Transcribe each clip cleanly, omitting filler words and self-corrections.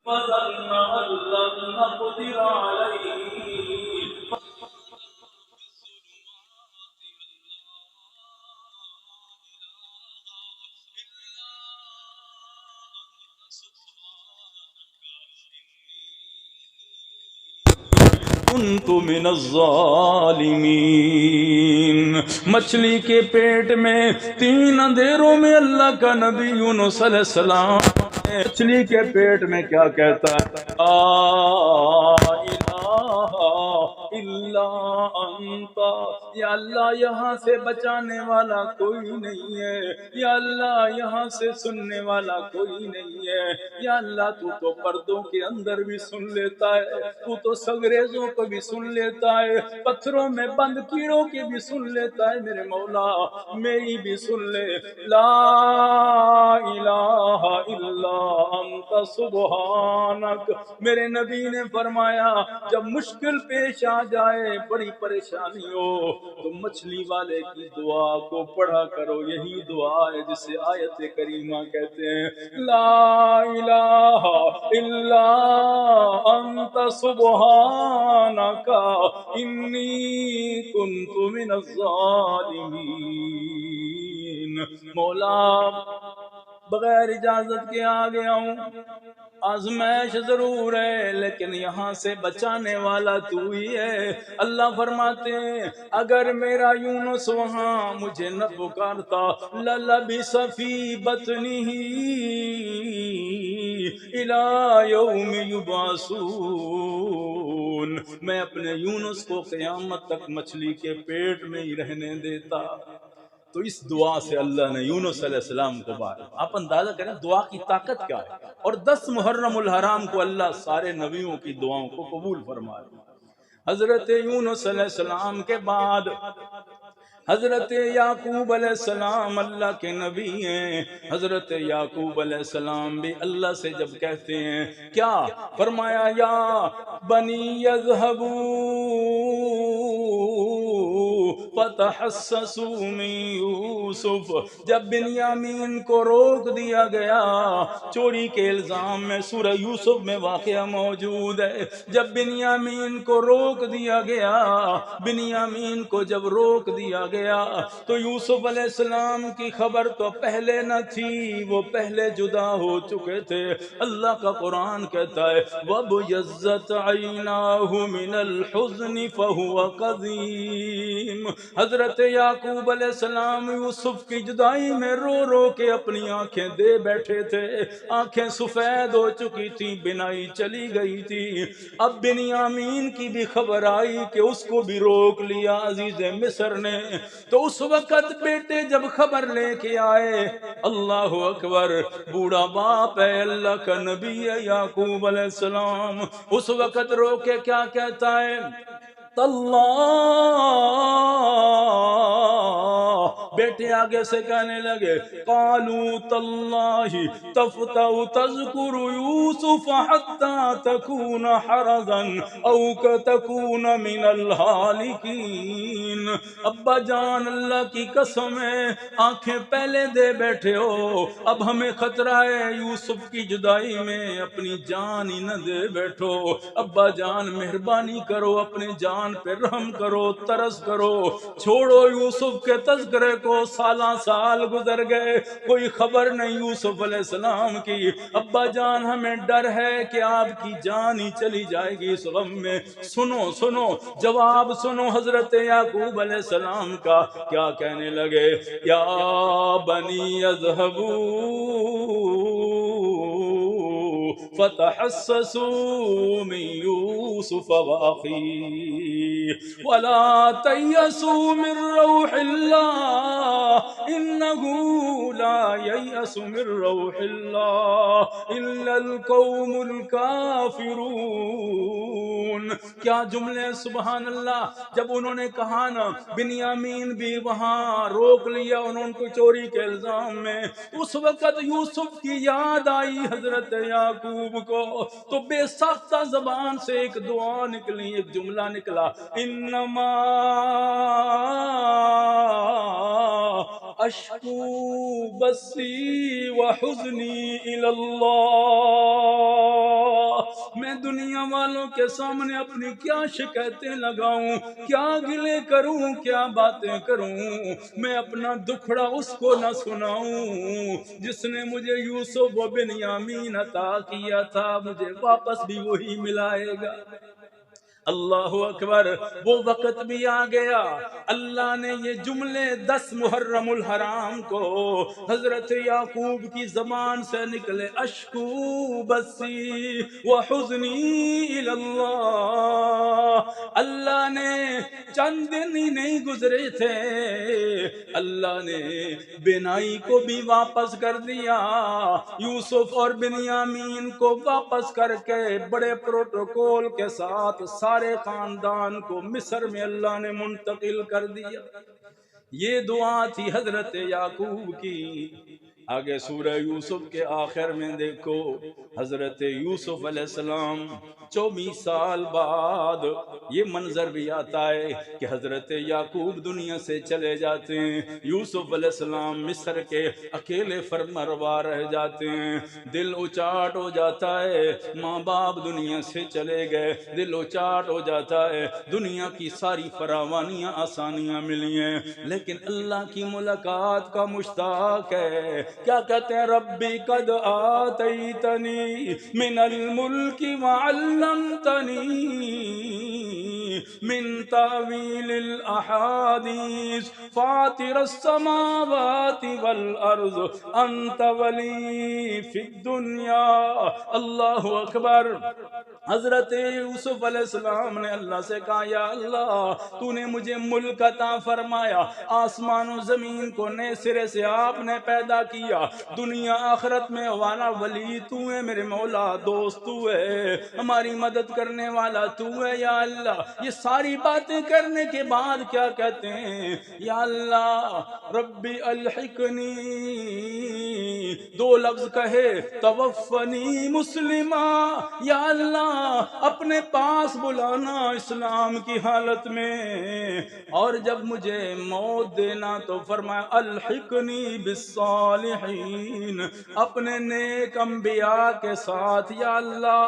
فظن أن لن نقدر عليه كنت من الظالمین۔ مچھلی کے پیٹ میں 3 اندھیروں میں اللہ کا نبی یونس علیہ السلام مچھلی کے پیٹ میں کیا کہتا ہے؟ لا الہ الا انت، یا اللہ یہاں سے بچانے والا کوئی نہیں ہے، یا اللہ یہاں سے سننے والا کوئی نہیں ہے، یا اللہ تو پردوں کے اندر بھی سن لیتا ہے، تو سنگریزوں کو بھی سن لیتا ہے، پتھروں میں بند کیڑوں کی بھی سن لیتا ہے، میرے مولا میری بھی سن لے۔ لا الہ الا انت سبحانک۔ میرے نبی نے فرمایا جب مشکل پیش آ جائے، بڑی پریشانی ہو، تو مچھلی والے کی دعا کو پڑھا کرو، یہی دعا ہے جسے آیت کریمہ کہتے ہیں، لا الہ الا انت سبحانک انی کنت من الظالمین۔ مولا بغیر اجازت کے آ گیا ہوں، آزمائش ضرور ہے لیکن یہاں سے بچانے والا تو ہی ہے۔ اللہ فرماتے ہیں اگر میرا یونس وہاں مجھے نہ پکارتا، لَلَبِثَ فِي بَطْنِهِ إِلَى يَوْمِ يُبْعَثُونَ، میں اپنے یونس کو قیامت تک مچھلی کے پیٹ میں ہی رہنے دیتا۔ تو اس دعا سے اللہ نے یونس علیہ السلام کو بارا۔ آپ اندازہ کریں دعا کی طاقت کیا ہے، اور 10 محرم الحرام کو اللہ سارے نبیوں کی دعاؤں کو قبول فرمائے۔ حضرت یونس علیہ السلام کے بعد حضرت یعقوب علیہ السلام اللہ کے نبی ہیں۔ حضرت یعقوب علیہ السلام بھی اللہ سے جب کہتے ہیں کیا فرمایا، یا بنی یذہبوا فتحسسوا من یوسف، جب بنیامین کو روک دیا گیا چوری کے الزام میں، سورہ یوسف میں واقعہ موجود ہے، جب بنیامین کو روک دیا گیا، بنیامین کو جب روک دیا گیا تو یوسف علیہ السلام کی خبر تو پہلے نہ تھی، وہ پہلے جدا ہو چکے تھے۔ اللہ کا قرآن کہتا ہے وَابْيَضَّتْ عَيْنَاهُ مِنَ الْحُزْنِ فَهُوَ قَدِيمٌ۔ حضرت یعقوب علیہ السلام یوسف کی جدائی میں رو رو کے اپنی آنکھیں دے بیٹھے تھے، آنکھیں سفید ہو چکی تھی، بینائی چلی گئی تھی۔ اب بنیامین کی بھی خبر آئی کہ اس کو بھی روک لیا عزیز مصر نے، تو اس وقت بیٹے جب خبر لے کے آئے، اللہ اکبر، بوڑھا باپ ہے، اللہ کا نبی ہے یعقوب علیہ السلام، اس وقت رو کے کیا کہتا ہے، تاللہ، بیٹے آگے سے کہنے لگے قالوا تاللہ تفتأ تذکر یوسف حتی تکون حرضا او تکون من الہالکین۔ ابا جان اللہ کی قسم ہے، آنکھیں پہلے دے بیٹھے ہو، اب ہمیں خطرہ ہے یوسف کی جدائی میں اپنی جان ہی نہ دے بیٹھو۔ ابا جان مہربانی کرو، اپنی جان پہ رحم کرو، ترس کرو، چھوڑو یوسف کے تذکرے کو، سالاں سال گزر گئے، کوئی خبر نہیں یوسف علیہ السلام کی۔ ابا جان ہمیں ڈر ہے کہ آپ کی جان ہی چلی جائے گی اس غم میں۔ سنو سنو جواب سنو حضرت یعقوب علیہ السلام کا، کیا کہنے لگے، یا بنی اذهبوا فتحسسوا من یوسف واخیہ ولا تیأسوا من روح اللہ انہ لا ییأس من روح اللہ الا القوم الکافرون۔ کیا جملے، سبحان اللہ۔ جب انہوں نے کہا نا بنیامین بھی وہاں روک لیا انہوں کو چوری کے الزام میں، اس وقت یوسف کی یاد آئی حضرت یعقوب کو، تو بے ساختہ زبان سے ایک دعا نکلی، ایک جملہ نکلا، انما اشکو بثی وحزنی الی اللہ میں دنیا والوں کے سامنے اپنی کیا شکایتیں لگاؤں، کیا گلے کروں، کیا باتیں کروں، میں اپنا دکھڑا اس کو نہ سناؤں جس نے مجھے یوسف و بنیامین عطا کیا تھا، مجھے واپس بھی وہی ملائے گا۔ اللہ اکبر، وہ وقت بھی آ گیا۔ اللہ نے یہ جملے 10 محرم الحرام کو حضرت یعقوب کی زبان سے نکلے، اشکو بسی وحزنی اللہ۔ اللہ نے چند دن ہی نہیں گزرے تھے، اللہ نے بینائی کو بھی واپس کر دیا، یوسف اور بنیامین کو واپس کر کے بڑے پروٹوکول کے ساتھ سارے خاندان کو مصر میں اللہ نے منتقل کر دیا۔ یہ دعا تھی حضرت یعقوب کی۔ آگے سورہ یوسف کے آخر میں دیکھو، حضرت یوسف علیہ السلام 24 سال بعد یہ منظر بھی آتا ہے کہ حضرت یعقوب دنیا سے چلے جاتے ہیں، یوسف علیہ السلام مصر کے اکیلے فرمانروا رہ جاتے ہیں، دل اچاٹ ہو جاتا ہے، ماں باپ دنیا سے چلے گئے، دل اچاٹ ہو جاتا ہے، دنیا کی ساری فراوانیاں آسانیاں ملی ہیں، لیکن اللہ کی ملاقات کا مشتاق ہے۔ کیا کہتے ہیں؟ ربی قد آتیتنی من الملک وعلمتنی من تاویل الاحادیث فاطر السماوات والارض انت ولی فی الدنیا۔ اللہ اکبر۔ حضرت یوسف علیہ السلام نے اللہ سے کہا، یا اللہ تو نے مجھے ملک عطا فرمایا، آسمان و زمین کو نئے سرے سے آپ نے پیدا کیا، دنیا آخرت میں والا ولی تو ہے، میرے مولا دوست تو ہے، ہماری مدد کرنے والا تو ہے، یا اللہ یہ ساری باتیں کرنے کے بعد کیا کہتے ہیں؟ یا اللہ ربی الحقنی، 2 لفظ کہے، توفنی مسلمہ، یا اللہ اپنے پاس بلانا اسلام کی حالت میں، اور جب مجھے موت دینا تو فرمایا الحقنی بالصالحین، اپنے نیک انبیاء کے ساتھ، یا اللہ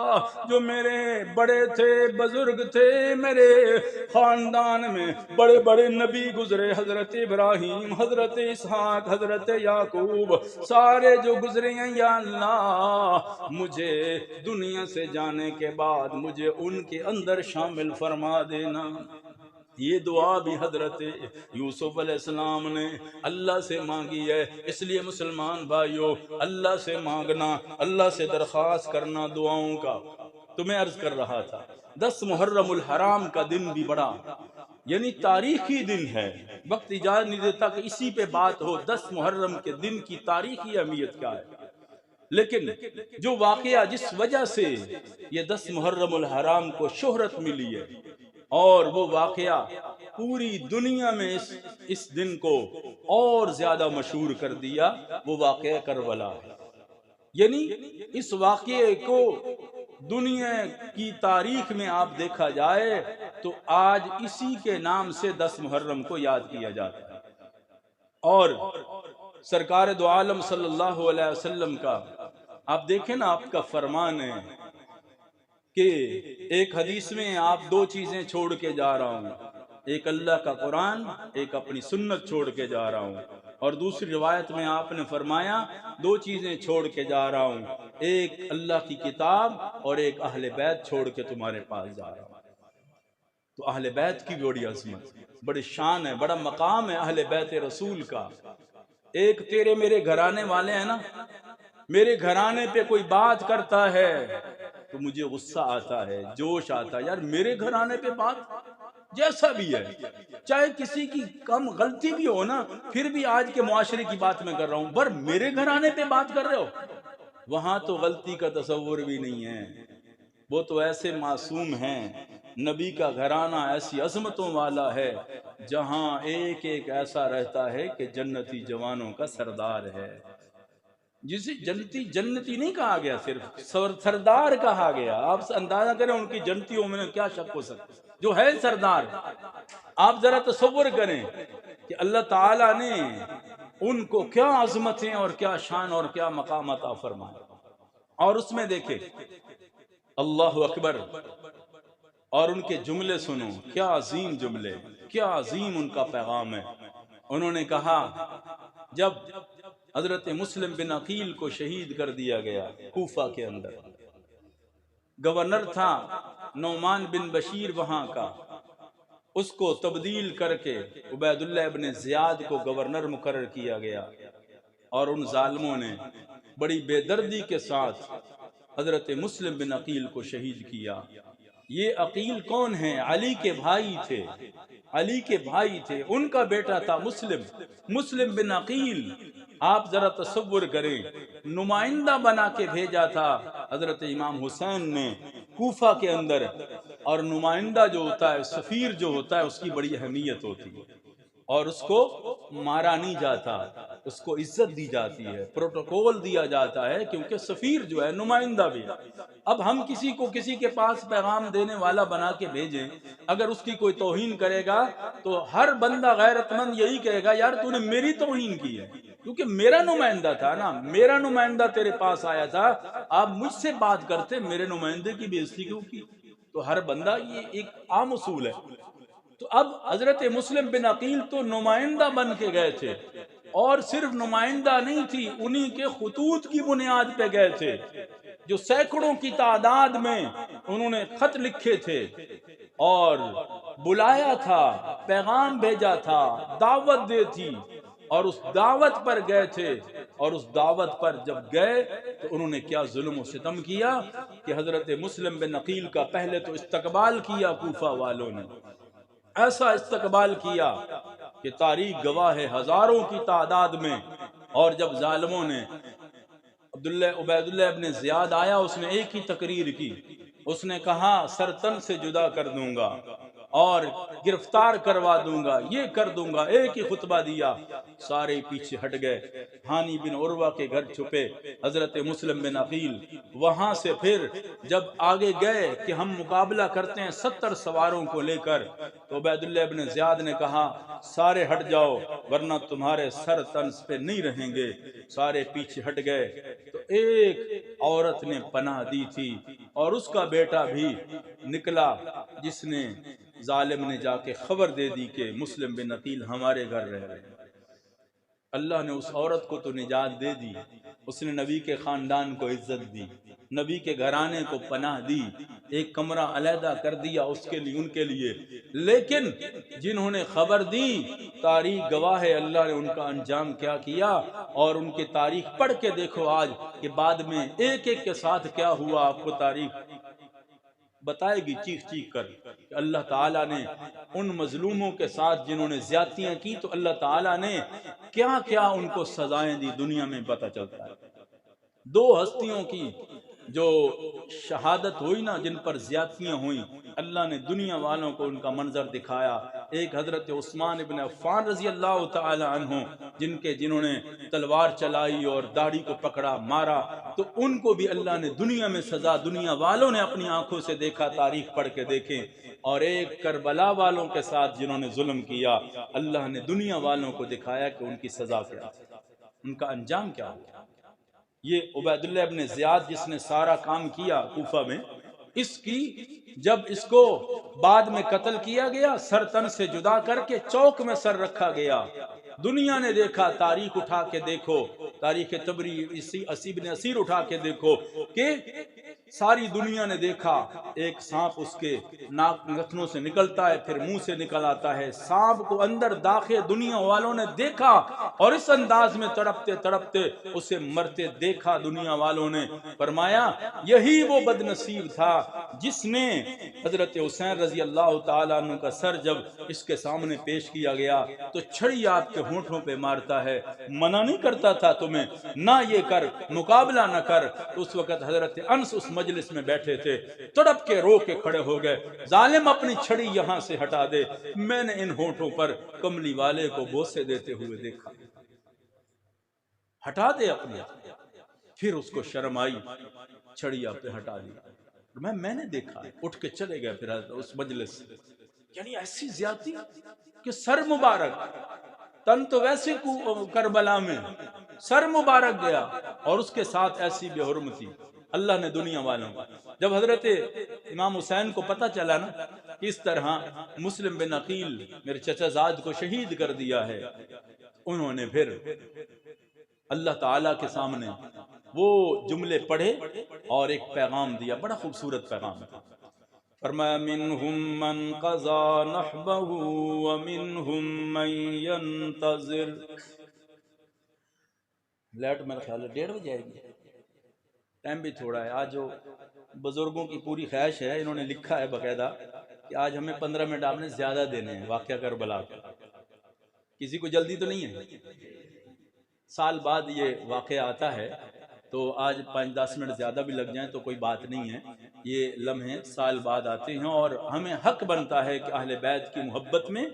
جو میرے بڑے تھے، بزرگ تھے، میرے خاندان میں بڑے بڑے نبی گزرے، حضرت ابراہیم، حضرت اسحاق، حضرت یعقوب، سارے جو گزرے ہیں، یا اللہ مجھے دنیا سے جانے کے بعد مجھے ان کے اندر شامل فرما دینا۔ یہ دعا بھی حضرت یوسف علیہ السلام نے اللہ سے مانگی ہے۔ اس لیے مسلمان بھائیو، اللہ سے مانگنا، اللہ سے درخواست کرنا دعاؤں کا۔ تو میں عرض کر رہا تھا 10 محرم الحرام کا دن بھی بڑا یعنی تاریخی دن ہے، وقت اجازت نہیں دیتا کہ اسی پہ بات ہو۔ 10 محرم کے دن کی تاریخی اہمیت کیا ہے، لیکن جو واقعہ جس وجہ سے یہ 10 محرم الحرام کو شہرت ملی ہے اور وہ واقعہ پوری دنیا میں اس دن کو اور زیادہ مشہور کر دیا، وہ واقعہ کربلا ہے۔ یعنی اس واقعے کو دنیا کی تاریخ میں آپ دیکھا جائے تو آج اسی کے نام سے 10 محرم کو یاد کیا جاتا ہے۔ اور سرکار دو عالم صلی اللہ علیہ وسلم کا آپ دیکھیں نا، آپ کا فرمان ہے کہ ایک حدیث میں آپ 2 چیزیں چھوڑ کے جا رہا ہوں، ایک اللہ کا قرآن، ایک اپنی سنت چھوڑ کے جا رہا ہوں، اور دوسری روایت میں آپ نے فرمایا 2 چیزیں چھوڑ کے جا رہا ہوں، ایک اللہ کی کتاب اور ایک اہل بیت چھوڑ کے تمہارے پاس جا رہا ہوں۔ تو اہل بیت کی بڑی عظمت، بڑی شان ہے، بڑا مقام ہے اہل بیت رسول کا۔ ایک تیرے میرے گھرانے والے ہیں نا، میرے گھرانے پہ کوئی بات کرتا ہے تو مجھے غصہ آتا ہے، جوش آتا ہے، یار میرے گھرانے پہ بات جیسا بھی ہے، چاہے کسی کی کم غلطی بھی ہو نا، پھر بھی آج کے معاشرے کی بات میں کر رہا ہوں، پر میرے گھرانے پہ بات کر رہے ہو، وہاں تو غلطی کا تصور بھی نہیں ہے، وہ تو ایسے معصوم ہیں، نبی کا گھرانہ ایسی عظمتوں والا ہے جہاں ایک ایک ایسا رہتا ہے کہ جنتی جوانوں کا سردار ہے، جسے جنتی نہیں کہا گیا، صرف سردار کہا گیا۔ آپ اندازہ کریں ان کی جنتیوں میں کیا شک ہو سکتا جو ہے سردار۔ آپ ذرا تصور کریں کہ اللہ تعالیٰ نے ان کو کیا عظمتیں اور کیا شان اور کیا مقام عطا فرمایا۔ اور اس میں دیکھیں اللہ اکبر. اور ان کے جملے سنو، کیا عظیم جملے، کیا عظیم ان کا پیغام ہے. انہوں نے کہا جب حضرت مسلم بن عقیل کو شہید کر دیا گیا کوفہ کے اندر، گورنر تھا نعمان بن بشیر وہاں کا، اس کو تبدیل کر کے عبید اللہ ابن زیاد کو گورنر مقرر کیا گیا، اور ان ظالموں نے بڑی بے دردی کے ساتھ حضرت مسلم بن عقیل کو شہید کیا. یہ عقیل کون ہیں؟ علی کے بھائی تھے، علی کے بھائی تھے، ان کا بیٹا تھا مسلم، مسلم بن عقیل. آپ ذرا تصور کریں، نمائندہ بنا کے بھیجا تھا حضرت امام حسین نے کوفہ کے اندر، اور نمائندہ جو ہوتا ہے، سفیر جو ہوتا ہے، اس کی بڑی اہمیت ہوتی ہے، اور اس کو مارا نہیں جاتا، اس کو عزت دی جاتی ہے، پروٹوکول دیا جاتا ہے، کیونکہ سفیر جو ہے نمائندہ بھی ہے. اب ہم کسی کو کسی کے پاس پیغام دینے والا بنا کے بھیجیں، اگر اس کی کوئی توہین کرے گا تو ہر بندہ غیرت مند یہی کہے گا یار تو نے میری توہین کی ہے، کیونکہ میرا نمائندہ تھا نا، میرا نمائندہ تیرے پاس آیا تھا، آپ مجھ سے بات کرتے، میرے نمائندے کی بے عزتی کیوں کی؟ تو ہر بندہ، یہ ایک عام اصول ہے. تو اب حضرت مسلم بن عقیل تو نمائندہ بن کے گئے تھے، اور صرف نمائندہ نہیں تھی، انہی کے خطوط کی بنیاد پہ گئے تھے، جو سینکڑوں کی تعداد میں انہوں نے خط لکھے تھے اور بلایا تھا، پیغام بھیجا تھا، دعوت دی تھی، اور اس دعوت پر گئے تھے. اور اس دعوت پر جب گئے تو انہوں نے کیا ظلم و ستم کیا کہ حضرت مسلم بن عقیل کا پہلے تو استقبال کیا کوفہ والوں نے، ایسا استقبال کیا کہ تاریخ گواہ ہے ہزاروں کی تعداد میں. اور جب ظالموں نے عبید اللہ ابن زیاد آیا، اس نے ایک ہی تقریر کی، اس نے کہا سر تن سے جدا کر دوں گا اور گرفتار کروا دوں گا، یہ کر دوں گا، ایک ہی خطبہ دیا. سارے پیچھے ہٹ گئے، ہانی بن عروہ کے گھر چھپے حضرت مسلم بن عقیل. وہاں سے پھر جب آگے گئے کہ ہم مقابلہ کرتے ہیں 70 سواروں کو لے کر، تو عبید اللہ ابن زیاد نے کہا سارے ہٹ جاؤ ورنہ تمہارے سر تنس پہ نہیں رہیں گے. سارے پیچھے ہٹ گئے تو ایک عورت نے پناہ دی تھی، اور اس کا بیٹا بھی نکلا، جس نے ظالم نے جا کے خبر دے دی کہ مسلم بن عقیل ہمارے گھر رہ رہے ہیں. اللہ نے اس عورت کو تو نجات دے دی، اس نے نبی کے خاندان کو عزت دی، نبی کے گھرانے کو پناہ دی، ایک کمرہ علیحدہ کر دیا اس کے لیے، ان کے لیے. لیکن جنہوں نے خبر دی، تاریخ گواہ ہے اللہ نے ان کا انجام کیا کیا. اور ان کی تاریخ پڑھ کے دیکھو آج کہ بعد میں ایک ایک کے ساتھ کیا ہوا، آپ کو تاریخ بتائے گی چیخ چیخ کر کہ اللہ تعالیٰ نے ان مظلوموں کے ساتھ جنہوں نے زیادتیاں کی، تو اللہ تعالیٰ نے کیا کیا ان کو سزائیں دی، دنیا میں پتہ چلتا ہے. دو ہستیوں کی جو شہادت ہوئی نا، جن پر زیادتیاں ہوئیں، اللہ نے دنیا والوں کو ان کا منظر دکھایا. ایک حضرت عثمان ابن عفان رضی اللہ تعالی عنہ، جنہوں نے تلوار چلائی اور داڑھی کو پکڑا مارا، تو ان کو بھی اللہ نے دنیا میں سزا، دنیا والوں نے اپنی آنکھوں سے دیکھا، تاریخ پڑھ کے دیکھیں. اور ایک کربلا والوں کے ساتھ جنہوں نے ظلم کیا، اللہ نے دنیا والوں کو دکھایا کہ ان کی سزا کیا، ان کا انجام کیا ہوا. یہ عبید اللہ ابن زیاد جس نے سارا کام کیا کوفہ میں، اس کی جب اس کو بعد میں قتل کیا گیا، سر تن سے جدا کر کے چوک میں سر رکھا گیا. دنیا نے دیکھا، تاریخ اٹھا کے دیکھو، تاریخ طبری اسیب نے اسیر اٹھا کے دیکھو کہ ساری دنیا نے دیکھا ایک سانپ اس کے ناک نتنوں سے نکلتا ہے، پھر منہ سے نکل آتا ہے. سانپ کو اندر داخل دنیا والوں نے دیکھا، اور اس انداز میں تڑپتے تڑپتے اسے مرتے دیکھا. دنیا والوں نے فرمایا یہی وہ بد نصیب تھا جس نے حضرت حسین رضی اللہ تعالیٰ عنہ کا سر جب اس کے سامنے پیش کیا گیا تو چھڑی آپ کے ہونٹوں پہ مارتا ہے، منع نہیں کرتا تھا تمہیں نہ یہ کر، مقابلہ نہ کر. تو اس وقت حضرت انس اس مجلس میں بیٹھے تھے، تڑپ کے رو کے کھڑے ہو گئے، ظالم اپنی چھڑی یہاں سے ہٹا دے، میں نے ان ہونٹوں پر کملی والے کو بوسے دیتے ہوئے دیکھا، ہٹا دے اپنی. پھر اس کو شرم آئی، چھڑی آپ نے ہٹا دی. میں نے دیکھا، اٹھ کے چلے گئے پھر اس مجلس سے. یعنی ایسی زیادتی کہ سر مبارک، تن تو ویسے کربلا میں سر مبارک گیا، اور اس کے ساتھ ایسی بے حرمتی. اللہ نے دنیا والوں جب حضرت امام حسین کو پتہ چلا نا کہ اس طرح مسلم بن عقیل میرے چچا زاد کو شہید کر دیا ہے، انہوں نے پھر اللہ تعالیٰ کے سامنے وہ جملے پڑھے اور ایک پیغام دیا، بڑا خوبصورت پیغام تھا۔ فرمایا منہم من قضا نحبہ ومنہم من ینتظر۔ لیٹ میرا خیال ہے 1:30 بجے آئے گی، ٹائم بھی تھوڑا ہے۔ آج جو بزرگوں کی پوری خواہش ہے، انہوں نے لکھا ہے باقاعدہ کہ آج ہمیں 15 منٹ آپ نے زیادہ دینے ہیں واقعہ کربلا کا۔ کسی کو جلدی تو نہیں ہے؟ سال بعد یہ واقعہ آتا ہے تو آج 5-10 منٹ زیادہ بھی لگ جائیں تو کوئی بات نہیں ہے، یہ لمحے سال بعد آتے ہیں، اور ہمیں حق بنتا ہے کہ اہل بیت کی محبت میں،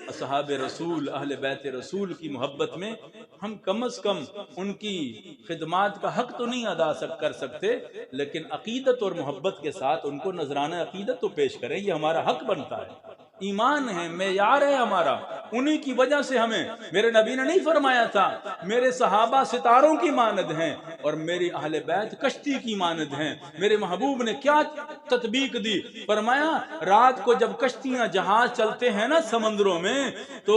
اصحاب رسول، اہل بیت رسول کی محبت میں ہم کم از کم ان کی خدمات کا حق تو نہیں ادا کر سکتے، لیکن عقیدت اور محبت کے ساتھ ان کو نذرانہ عقیدت تو پیش کریں، یہ ہمارا حق بنتا ہے، ایمان ہے، معیار ہے ہمارا۔ انہی کی وجہ سے ہمیں، میرے نبی نے نہیں فرمایا تھا میرے صحابہ ستاروں کی مانند ہیں اور میری اہل بیت کشتی کی مانند ہیں؟ میرے محبوب نے کیا تطبیق دی؟ فرمایا رات کو جب کشتیاں جہاز چلتے ہیں نا سمندروں میں تو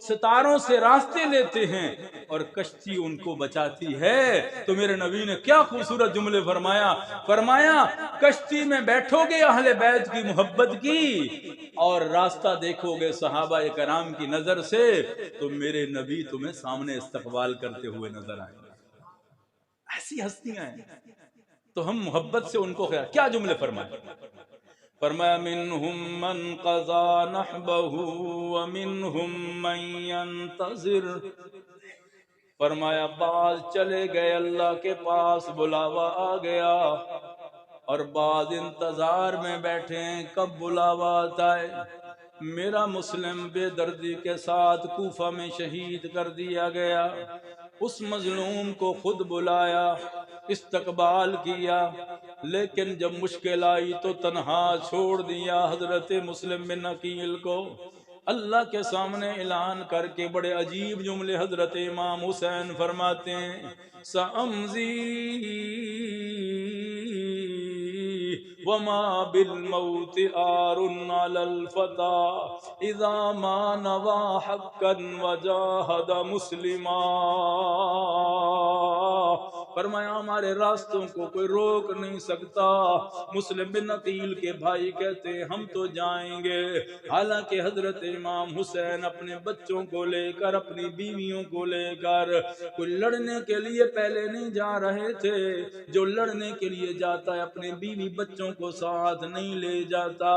ستاروں سے راستے لیتے ہیں اور کشتی ان کو بچاتی ہے۔ تو میرے نبی نے کیا خوبصورت جملے فرمایا، فرمایا کشتی میں بیٹھو گے اہل بیت کی محبت کی اور راستہ دیکھو گے صحابہ کرام کی نظر سے تو میرے نبی تمہیں سامنے استقبال کرتے ہوئے نظر آئیں گے۔ ایسی ہستیاں ہیں تو ہم محبت سے ان کو خیال۔ کیا جملے فرمائے؟ فرمایا منہم من قضا نحبہ ومنہم من ینتظر۔ فرمایا بعض چلے گئے اللہ کے پاس، بلاوا آ گیا، اور بعض انتظار میں بیٹھے ہیں کب بلاوا آتا ہے۔ میرا مسلم بے دردی کے ساتھ کوفہ میں شہید کر دیا گیا، اس مظلوم کو خود بلایا، استقبال کیا، لیکن جب مشکل آئی تو تنہا چھوڑ دیا حضرت مسلم بن عقیل کو۔ اللہ کے سامنے اعلان کر کے بڑے عجیب جملے حضرت امام حسین فرماتے ہیں، سأمضی وما بالموت آر علی الفتى اذا ما نوى حقا وجاہد مسلما۔ فرمایا ہمارے راستوں کو کوئی روک نہیں سکتا۔ مسلم بن عقیل کے بھائی کہتے ہیں ہم تو جائیں گے، حالانکہ حضرت امام حسین اپنے بچوں کو لے کر، اپنی بیویوں کو لے کر کوئی لڑنے کے لیے پہلے نہیں جا رہے تھے۔ جو لڑنے کے لیے جاتا ہے اپنے بیوی بچوں کو ساتھ نہیں لے جاتا۔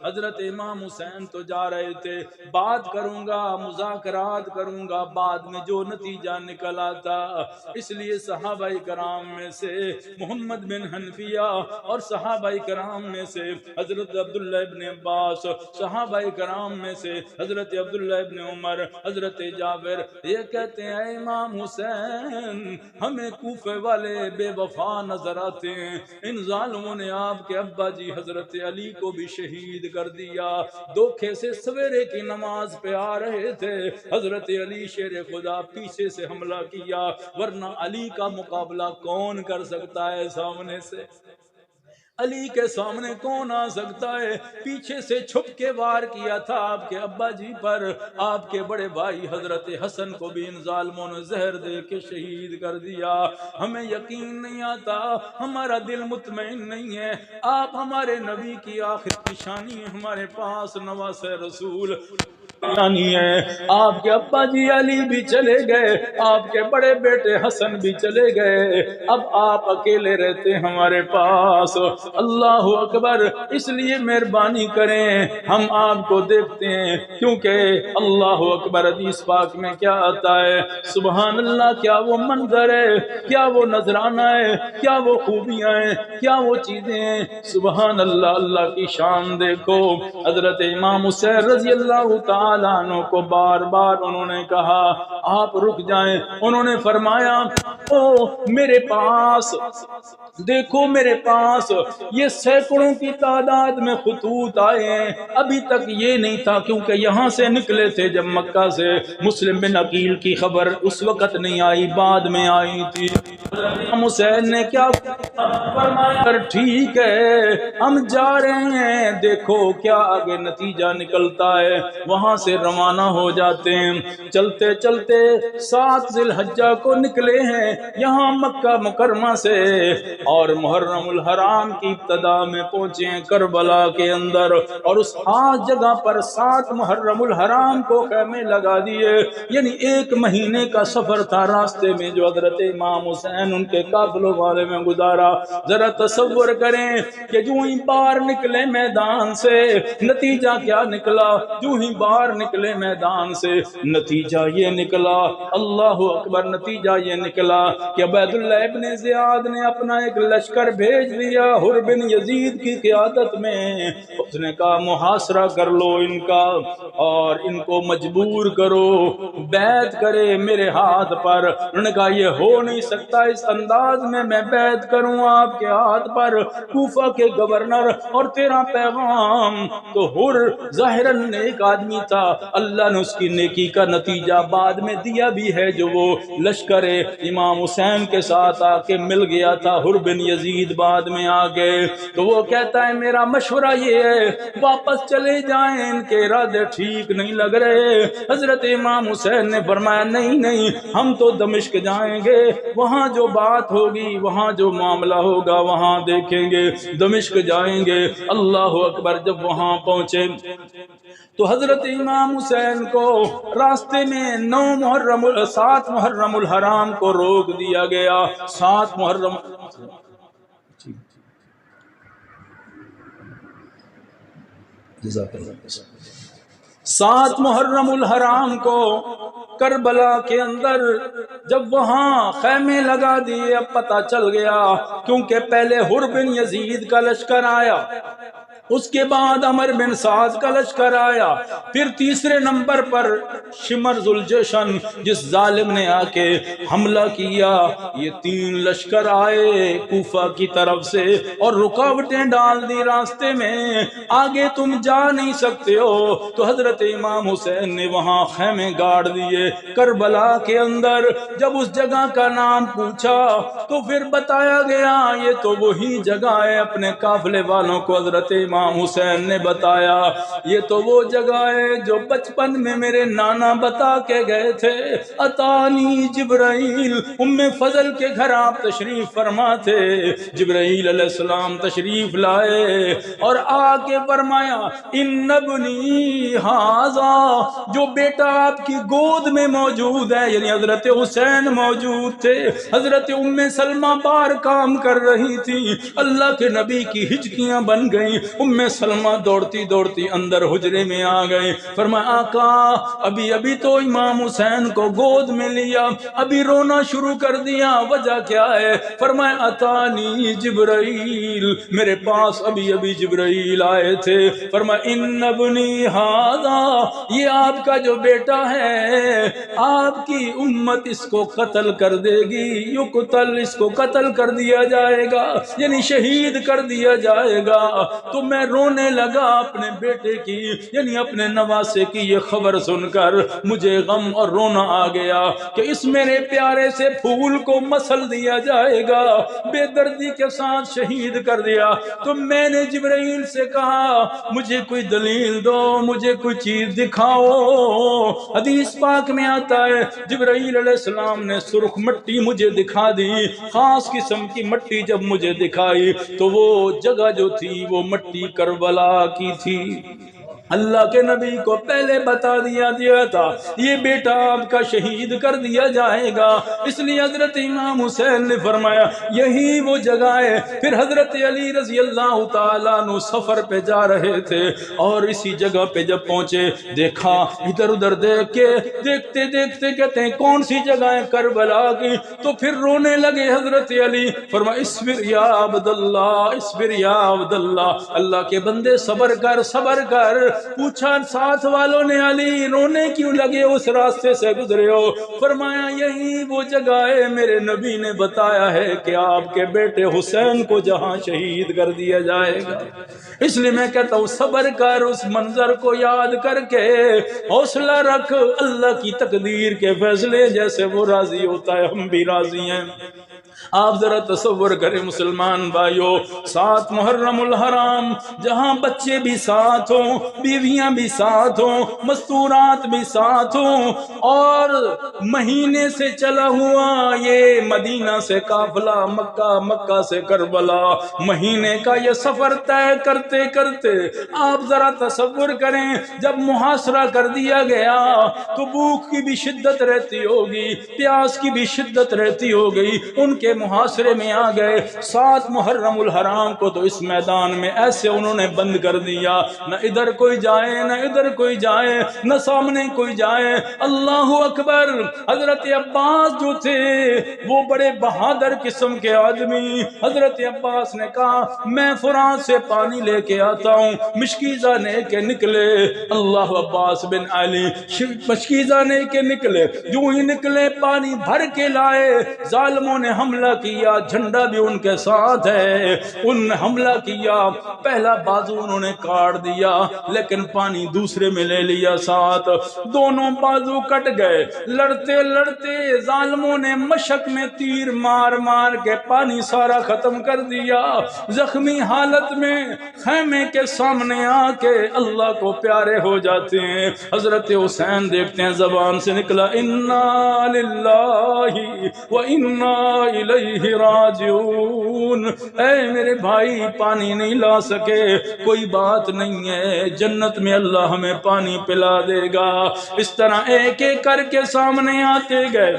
حضرت امام حسین تو جا رہے تھے، بات کروں گا، مذاکرات کروں گا، بعد میں جو نتیجہ نکل آتا۔ اس لیے صحابہ کرام میں سے محمد بن حنفیہ اور صحابہ کرام میں سے حضرت عبداللہ ابن عباس، صحابہ کرام میں سے حضرت عبداللہ ابن عمر، حضرت جابر، یہ کہتے ہیں اے امام حسین ہمیں کوفے والے بے وفا نظر آتے ہیں، ان ظالموں نے آپ کے ابا جی حضرت علی کو بھی شہید کر دیا۔ دھوکے سے سویرے کی نماز پہ آ رہے تھے، حضرت علی شیر خدا پیچھے سے حملہ کیا، ورنہ علی کا مقابلہ کون کر سکتا ہے سامنے سے؟ علی کے سامنے کون آ سکتا ہے؟ پیچھے سے چھپ کے وار کیا تھا آپ کے ابا جی پر، آپ کے بڑے بھائی حضرت حسن کو بھی ان ظالموں نے زہر دے کے شہید کر دیا۔ ہمیں یقین نہیں آتا، ہمارا دل مطمئن نہیں ہے، آپ ہمارے نبی کی آخر نشانی ہمارے پاس نواسہ رسول ہے، آپ کے ابا جی علی بھی چلے گئے، آپ کے بڑے بیٹے حسن بھی چلے گئے، اب آپ اکیلے رہتے ہمارے پاس۔ اللہ اکبر، اس لیے مہربانی کریں ہم آپ کو دیکھتے ہیں، کیونکہ اللہ اکبر حدیث پاک میں کیا آتا ہے، سبحان اللہ، کیا وہ منظر ہے، کیا وہ نذرانہ ہے، کیا وہ خوبیاں ہیں، کیا وہ چیزیں ہیں، سبحان اللہ۔ اللہ کی شان دیکھو، حضرت امام حسین رضی اللہ تعالی تعالیٰ عنہ کو بار بار انہوں نے کہا آپ رک جائیں. انہوں نے فرمایا او میرے پاس دیکھو، میرے پاس یہ سینکڑوں کی تعداد میں خطوط آئے ہیں. ابھی تک یہ نہیں تھا کیونکہ یہاں سے نکلے تھے جب مکہ سے. مسلم بن عقیل کی خبر اس وقت نہیں آئی، بعد میں آئی تھی. حسین نے کیا فرمایا ٹھیک ہے ہم جا رہے ہیں، دیکھو کیا آگے نتیجہ نکلتا ہے. وہاں سے روانہ ہو جاتے ہیں. چلتے چلتے 7 ذی الحجہ کو نکلے ہیں یہاں مکہ مکرمہ سے، اور محرم الحرام کی ابتدا میں پہنچے ہیں کربلا کے اندر. اور اس خاص جگہ پر 7 محرم الحرام کو خیمے لگا دیے. یعنی 1 مہینے کا سفر تھا راستے میں جو حضرت امام حسین ان کے قافلوں والے میں گزارا. ذرا تصور کریں کہ جو ہی باہر نکلے میدان سے نتیجہ کیا نکلا. جو ہی باہر نکلے میدان سے نتیجہ یہ نکلا، اللہ اکبر، نتیجہ یہ نکلا کہ عبید اللہ ابن زیاد نے اپنا ایک لشکر بھیج دیا حر بن یزید کی قیادت میں. اس نے کہا محاصرہ کر لو ان کا اور ان کو مجبور کرو بیعت کرے میرے ہاتھ پر. انہوں نے کہا یہ ہو نہیں سکتا اس انداز میں بیعت کروں آپ کے ہاتھ پر، کوفہ کے گورنر اور تیرا پیغام. تو حر ظاہراً نیک آدمی تھا، اللہ نے اس کی نیکی کا نتیجہ بعد میں دیا بھی ہے. جو وہ لشکر امام حسین کے ساتھ آ کے مل گیا تھا حر بن یزید بعد میں آ گئے. تو وہ کہتا ہے میرا مشورہ یہ ہے واپس چلے جائیں، ان کے ارادے ٹھیک نہیں لگ رہے. حضرت امام حسین نے فرمایا نہیں نہیں، ہم تو دمشق جائیں گے، وہاں جو بات ہوگی وہاں جو معاملہ ہوگا وہاں دیکھیں گے، دمشق جائیں گے. اللہ اکبر. جب وہاں پہنچے تو حضرت امام حسین کو راستے میں 7 محرم الحرام کو روک دیا گیا. 7 محرم 7 محرم الحرام کو کربلا کے اندر جب وہاں خیمے لگا دیے. اب پتہ چل گیا کیونکہ پہلے حر بن یزید کا لشکر آیا، اس کے بعد عمر بن سعد کا لشکر آیا، پھر تیسرے نمبر پر شمر ذوالجشن جس ظالم نے آ کے حملہ کیا. یہ 3 لشکر آئے کوفہ کی طرف سے اور رکاوٹیں ڈال دی راستے میں، آگے تم جا نہیں سکتے ہو. تو حضرت امام حسین نے وہاں خیمے گاڑ دیے کربلا کے اندر. جب اس جگہ کا نام پوچھا تو پھر بتایا گیا یہ تو وہی جگہ ہے. اپنے قافلے والوں کو حضرت امام حسین نے بتایا یہ تو وہ جگہ ہے جو بچپن میں میرے نانا بتا کے گئے تھے. اتانی جبرائیل، ام فضل کے گھر آپ تشریف فرما تھے، جبرائیل علیہ السلام تشریف لائے اور آ کے فرمایا ان ابنی ھذا، جو بیٹا آپ کی گود میں موجود ہے، یعنی حضرت حسین موجود تھے. حضرت ام سلمہ بار کام کر رہی تھی، اللہ کے نبی کی ہچکیاں بن گئیں. ام سلمہ دوڑتی دوڑتی اندر حجرے میں آ گئے. فرمایا آقا ابھی ابھی تو امام حسین کو گود میں لیا، ابھی رونا شروع کر دیا، وجہ کیا ہے؟ فرمایا اتانی جبرائیل، میرے پاس ابھی ابھی جبرائیل آئے تھے. فرمایا ان ابنی ھذا، یہ آپ کا جو بیٹا ہے آپ کی امت اس کو قتل کر دے گی، یقتل، اس کو قتل کر دیا جائے گا، یعنی شہید کر دیا جائے گا. تو میں رونے لگا اپنے بیٹے کی، یعنی اپنے نواسے کی یہ خبر سن کر مجھے غم اور رونا آ گیا کہ اس میرے پیارے سے پھول کو مسل دیا جائے گا، بے دردی کے ساتھ شہید کر دیا. تو میں نے جبرائیل سے کہا مجھے کوئی دلیل دو، مجھے کوئی چیز دکھاؤ. حدیث پاک میں آتا ہے جبرائیل علیہ السلام نے سرخ مٹی مجھے دکھا دی، خاص قسم کی مٹی جب مجھے دکھائی تو وہ جگہ جو تھی وہ مٹی کربلا کی تھی. اللہ کے نبی کو پہلے بتا دیا تھا یہ بیٹا آپ کا شہید کر دیا جائے گا. اس لیے حضرت امام حسین نے فرمایا یہی وہ جگہ ہے. پھر حضرت علی رضی اللہ تعالیٰ عنہ سفر پہ جا رہے تھے اور اسی جگہ پہ جب پہنچے دیکھا ادھر ادھر دیکھ کے دیکھتے دیکھتے کہتے ہیں کون سی جگہ ہے؟ کربلا کی. تو پھر رونے لگے حضرت علی. فرمایا اصبر یا عبداللہ، اصبر یا عبداللہ، اللہ کے بندے صبر کر صبر کر. پوچھا ساتھ والوں نے علی رونے کیوں لگے، اس راستے سے گزرے ہو؟ فرمایا یہی وہ جگہ ہے، میرے نبی نے بتایا ہے کہ آپ کے بیٹے حسین کو جہاں شہید کر دیا جائے گا۔ اس لیے میں کہتا ہوں صبر کر، اس منظر کو یاد کر کے حوصلہ رکھ، اللہ کی تقدیر کے فیصلے جیسے وہ راضی ہوتا ہے ہم بھی راضی ہیں۔ آپ ذرا تصور کریں مسلمان بھائیوں، 7 محرم الحرام، جہاں بچے بھی ساتھ ہوں، بیویاں بھی ساتھ ہوں، مستورات بھی ساتھ ہوں، اور مہینے سے چلا ہوا یہ مدینہ سے قافلہ مکہ، مکہ سے کربلا، مہینے کا یہ سفر طے کرتے کرتے آپ ذرا تصور کریں جب محاصرہ کر دیا گیا تو بھوک کی بھی شدت رہتی ہوگی، پیاس کی بھی شدت رہتی ہوگی، ان کے محاصرے میں آ گئے۔ 7 محرم الحرام کو تو اس میدان میں ایسے انہوں نے بند کر دیا، نہ ادھر کوئی جائے نہ ادھر کوئی جائے، نہ سامنے کوئی جائے۔ اللہ اکبر! حضرت عباس جو تھے وہ بڑے بہادر قسم کے آدمی، حضرت عباس نے کہا میں فرات سے پانی لے کے آتا ہوں، مشکیزہ نے کے نکلے، اللہ عباس بن علی مشکیزہ نے کے نکلے، جو ہی نکلے پانی بھر کے لائے، ظالموں نے حملہ کیا، جھنڈا بھی ان کے ساتھ ہے، ان نے حملہ کیا، پہلا بازو انہوں نے کاٹ دیا لیکن پانی دوسرے میں لے لیا ساتھ، دونوں بازو کٹ گئے، لڑتے لڑتے ظالموں نے مشک میں تیر مار مار کے پانی سارا ختم کر دیا، زخمی حالت میں خیمے کے سامنے آ کے اللہ کو پیارے ہو جاتے ہیں۔ حضرت حسین دیکھتے ہیں زبان سے نکلا انا للہ و انا الیہ راجعون، اے میرے بھائی پانی نہیں لا سکے کوئی بات نہیں ہے، جنت میں اللہ ہمیں پانی پلا دے گا۔ اس طرح ایک ایک کر کے سامنے آتے گئے،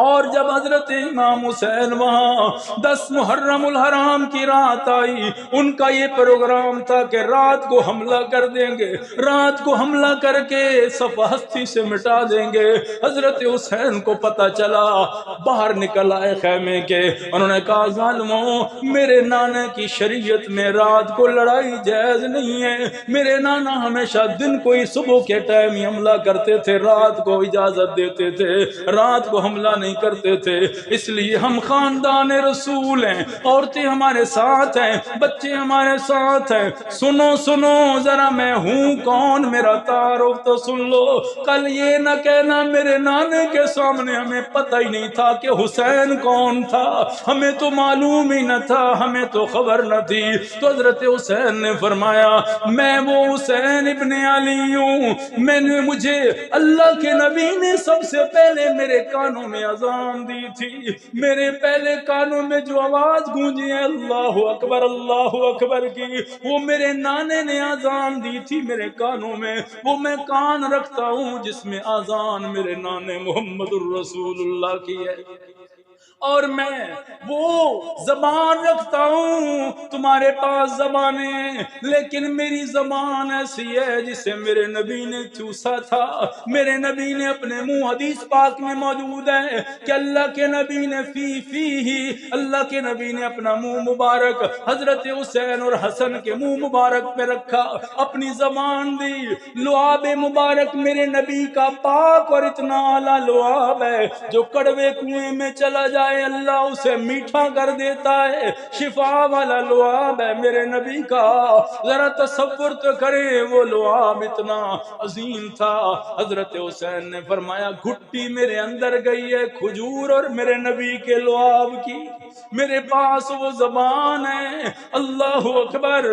اور جب حضرت امام حسین وہاں 10 محرم الحرام کی رات آئی، ان کا یہ پروگرام تھا کہ رات کو حملہ کر دیں گے، رات کو حملہ کر کے صف ہستی سے مٹا دیں گے۔ حضرت حسین کو پتہ چلا، باہر نکل آئے خیمے کے، انہوں نے کہا ظالموں میرے نانا کی شریعت میں رات کو لڑائی جائز نہیں ہے، میرے نانا ہمیشہ دن کو ہی صبح کے ٹائم ہی حملہ کرتے تھے، رات کو اجازت دیتے تھے، رات کو حملہ نہیں کرتے تھے، اس لیے ہم خاندان رسول ہیں، عورتیں ہمارے ساتھ ہیں، بچے ہمارے ساتھ ہیں، سنو سنو ذرا میں ہوں کون، میرا تعارف تو سن لو، کل یہ نہ کہنا میرے نانے کے سامنے ہمیں پتہ ہی نہیں تھا کہ حسین کون تھا، ہمیں تو معلوم ہی نہ تھا، ہمیں تو خبر نہ تھی۔ تو حضرت حسین نے فرمایا میں وہ حسین ابن علی ہوں، مجھے اللہ کے نبی نے سب سے پہلے میرے کانوں میں اذان دی تھی، میرے پہلے کانوں میں جو آواز گونجی ہے اللہ اکبر کی، وہ میرے نانے نے اذان دی تھی میرے کانوں میں، وہ میں کان رکھتا ہوں جس میں اذان میرے نانے محمد الرسول اللہ کی ہے، اور میں وہ زبان رکھتا ہوں، تمہارے پاس زبانیں ہیں لیکن میری زبان ایسی ہے جسے میرے نبی نے چوسا تھا، میرے نبی نے اپنے منہ، حدیث پاک میں موجود ہے کہ اللہ کے نبی نے فی ہی، اللہ کے نبی نے اپنا منہ مبارک حضرت حسین اور حسن کے منہ مبارک پہ رکھا، اپنی زبان دی، لعاب مبارک میرے نبی کا پاک اور اتنا اعلیٰ لعاب ہے جو کڑوے کنویں میں چلا جائے اللہ اسے میٹھا کر دیتا ہے، شفا والا لعاب ہے میرے نبی کا، ذرا تصور تو کریں وہ لعاب اتنا عظیم تھا۔ حضرت حسین نے فرمایا گھٹی میرے اندر گئی ہے کھجور اور میرے نبی کے لعاب کی، میرے پاس وہ زبان ہے، اللہ اکبر،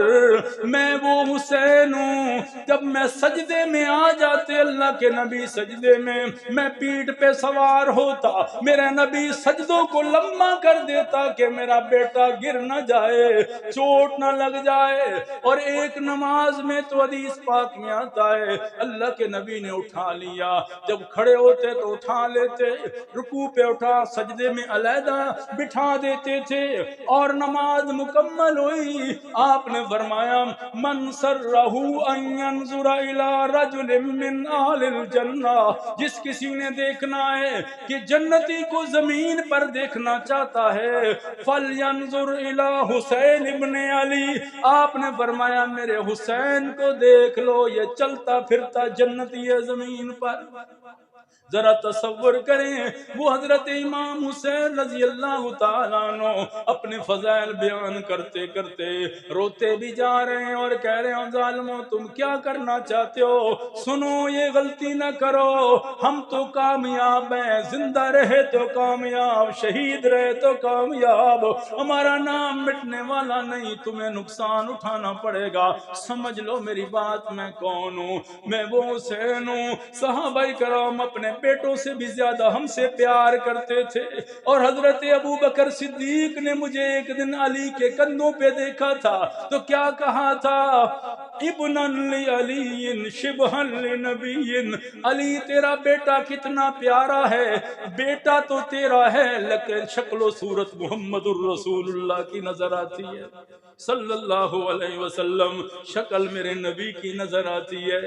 میں وہ حسین ہوں، جب میں سجدے میں آ جاتے اللہ کے نبی سجدے میں پیٹھ پہ سوار ہوتا، میرے نبی سجدوں کو لمبا کر دیتا کہ میرا بیٹا گر نہ جائے، چوٹ نہ لگ جائے، اور ایک نماز میں تو حدیث پاک میں آتا ہے اللہ کے نبی نے اٹھا لیا، جب کھڑے ہوتے تو اٹھا لیتے، رکوع پہ اٹھا سجدے میں علیحدہ بٹھا دیتے تھے، اور نماز مکمل ہوئی، آپ نے فرمایا من سرہ ان ینظر الی رجل من اہل الجنہ، جس کسی نے دیکھنا ہے کہ جنتی کو زمین پر دیکھنا چاہتا ہے فَلْيَنْظُرْ إِلَىٰ حُسَيْنِ ابْنِ عَلِي، آپ نے فرمایا میرے حسین کو دیکھ لو، یہ چلتا پھرتا جنتی ہے زمین پر۔ ذرا تصور کریں وہ حضرت امام حسین رضی اللہ تعالیٰ عنہ اپنے فضائل بیان کرتے کرتے روتے بھی جا رہے ہیں اور کہہ رہے ہیں ظالموں تم کیا کرنا چاہتے ہو، سنو یہ غلطی نہ کرو، ہم تو کامیاب ہیں، زندہ رہے تو کامیاب، شہید رہے تو کامیاب، ہمارا نام مٹنے والا نہیں، تمہیں نقصان اٹھانا پڑے گا۔ سمجھ لو میری بات، میں کون ہوں؟ میں وہ حسین ہوں۔ صحابہ کرام اپنے بیٹوں سے بھی زیادہ ہم سے پیار کرتے تھے، اور حضرت ابو بکر صدیق نے مجھے ایک دن علی کے کندھوں پہ دیکھا تھا تو کیا کہا تھا، ابن علی شبہ لنبی، علی تیرا بیٹا کتنا پیارا ہے، بیٹا تو تیرا ہے لیکن شکل و صورت محمد الرسول اللہ کی نظر آتی ہے صلی اللہ علیہ وسلم، شکل میرے نبی کی نظر آتی ہے۔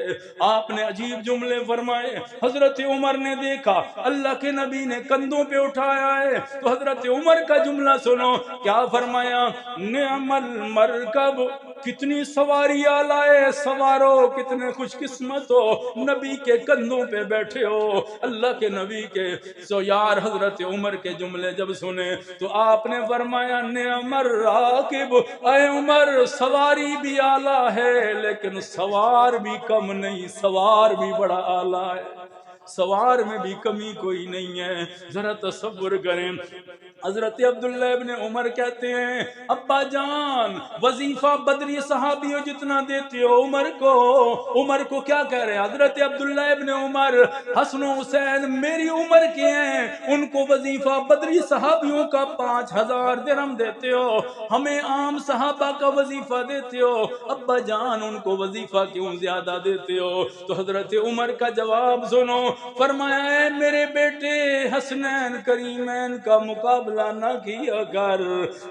آپ نے عجیب جملے فرمائے۔ حضرت عمر نے دیکھا اللہ کے نبی نے کندھوں پہ اٹھایا ہے تو حضرت عمر کا جملہ سنو، کیا فرمایا، نعم المرکب، کتنی سواری آلائے، سوارو کتنے خوش قسمت ہو، نبی کے کندھوں پہ بیٹھے ہو، اللہ کے نبی کے۔ سو یار حضرت عمر کے جملے جب سنے تو آپ نے فرمایا نعم الراکب، اے عمر سواری بھی اعلیٰ ہے لیکن سوار بھی کم نہیں، سوار بھی بڑا اعلیٰ ہے، سوار میں بھی کمی کوئی نہیں ہے۔ ذرا تصور کریں، حضرت عبداللہ ابن عمر کہتے ہیں ابا جان وظیفہ بدری صحابیوں جتنا دیتے ہو عمر کو کیا کہہ رہے ہیں حضرت عبداللہ ابن عمر، حسن و حسین میری عمر کے ہیں، ان کو وظیفہ بدری صحابیوں کا 5000 درہم دیتے ہو، ہمیں عام صحابہ کا وظیفہ دیتے ہو، ابا جان ان کو وظیفہ کیوں زیادہ دیتے ہو؟ تو حضرت عمر کا جواب سنو، فرمایا اے میرے بیٹے حسنین کریمین کا مقابلہ نہ کیا کر،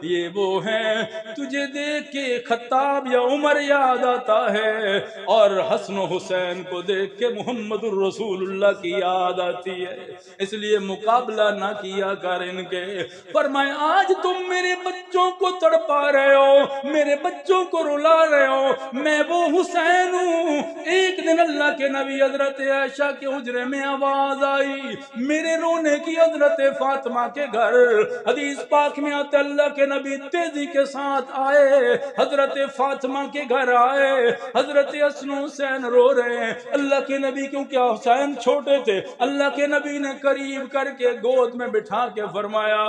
یہ وہ ہیں تجھے دیکھ کے خطاب یا عمر یاد آتا ہے اور حسن و حسین کو دیکھ کے محمد الرسول اللہ کی یاد آتی ہے، اس لیے مقابلہ نہ کیا کر ان کے۔ فرمایا آج تم میرے بچوں کو تڑپا رہے ہو، میرے بچوں کو رلا رہے ہو، میں وہ حسین ہوں۔ ایک دن اللہ کے نبی حضرت عائشہ کے حجرے میں آواز آئی میرے رونے کی، حضرت فاطمہ کے گھر، حدیث پاک میں آتے اللہ کے نبی تیزی کے ساتھ آئے، حضرت فاطمہ کے گھر آئے، حضرت حسن حسین رو رہے ہیں، اللہ کے نبی کیونکہ حسین چھوٹے تھے، اللہ کے نبی نے قریب کر کے گود میں بٹھا کے فرمایا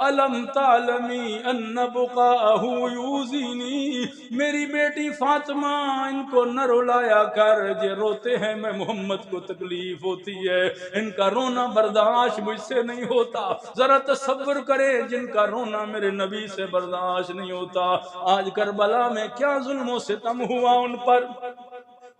الم تعلمی ان بقاءہ یوزینی، میری بیٹی فاطمہ ان کو نہ رلایا کر، یہ روتے ہیں میں محمد کو تکلیف ہوتی ہے، ان کا رونا برداشت مجھ سے نہیں ہوتا۔ ذرا تصور کریں جن کا رونا میرے نبی سے برداشت نہیں ہوتا، آج کربلا میں کیا ظلم و ستم ہوا ان پر۔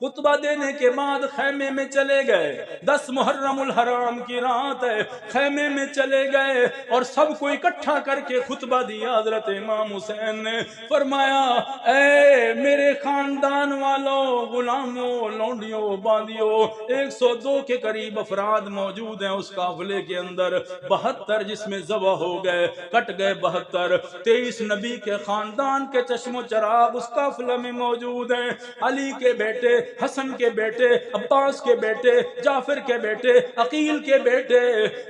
خطبہ دینے کے بعد خیمے میں چلے گئے، 10 محرم الحرام کی رات ہے، خیمے میں چلے گئے اور سب کو اکٹھا کر کے خطبہ دیا۔ حضرت امام حسین نے فرمایا اے میرے خاندان والوں، غلاموں، لونڈیوں، باندیوں، 102 کے قریب افراد موجود ہیں اس قافلے کے اندر، 72 جس میں ذبح ہو گئے، کٹ گئے 72، 23 نبی کے خاندان کے چشم و چراغ اس قافلے میں موجود ہیں، علی کے بیٹے، حسن کے بیٹے، عباس کے بیٹے، جعفر کے بیٹے، عقیل کے بیٹے،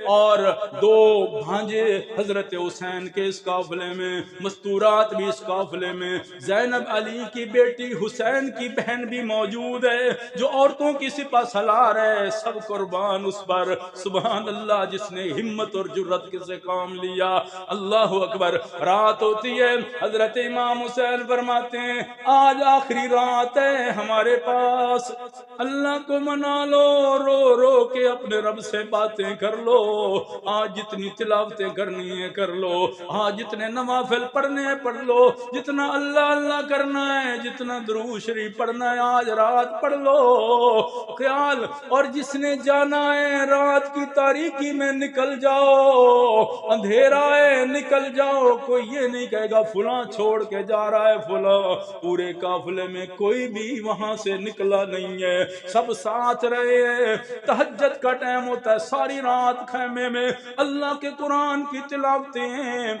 اور 2 بھانجے حضرت حسین کے اس قافلے میں، مستورات بھی اس قافلے میں، زینب علی کی بیٹی حسین کی بہن بھی موجود ہے جو عورتوں کی سپہ سالار ہے، سب قربان اس پر۔ سبحان اللہ، جس نے ہمت اور جرت سے کام لیا، اللہ اکبر۔ رات ہوتی ہے، حضرت امام حسین فرماتے ہیں آج آخری رات ہے ہمارے پاس، اللہ کو منا لو، رو رو کے اپنے رب سے باتیں کر لو، آج جتنی تلاوتیں کرنی ہے کر لو، آج جتنے نوافل پڑھنے ہیں پڑھ لو، جتنا اللہ اللہ کرنا ہے، جتنا درود شریف پڑھنا ہے آج رات پڑھ لو خیال، اور جس نے جانا ہے رات کی تاریکی میں نکل جاؤ، اندھیرا ہے نکل جاؤ، کوئی یہ نہیں کہے گا فلاں چھوڑ کے جا رہا ہے فلاں، پورے قافلے میں کوئی بھی وہاں سے نکلا نہیں ہے، سب ساتھ رہے ہیں، تہجد کا ٹائم ہوتا ہے، ساری رات خیمے میں اللہ کے قرآن کی تلاوتیں ہیں،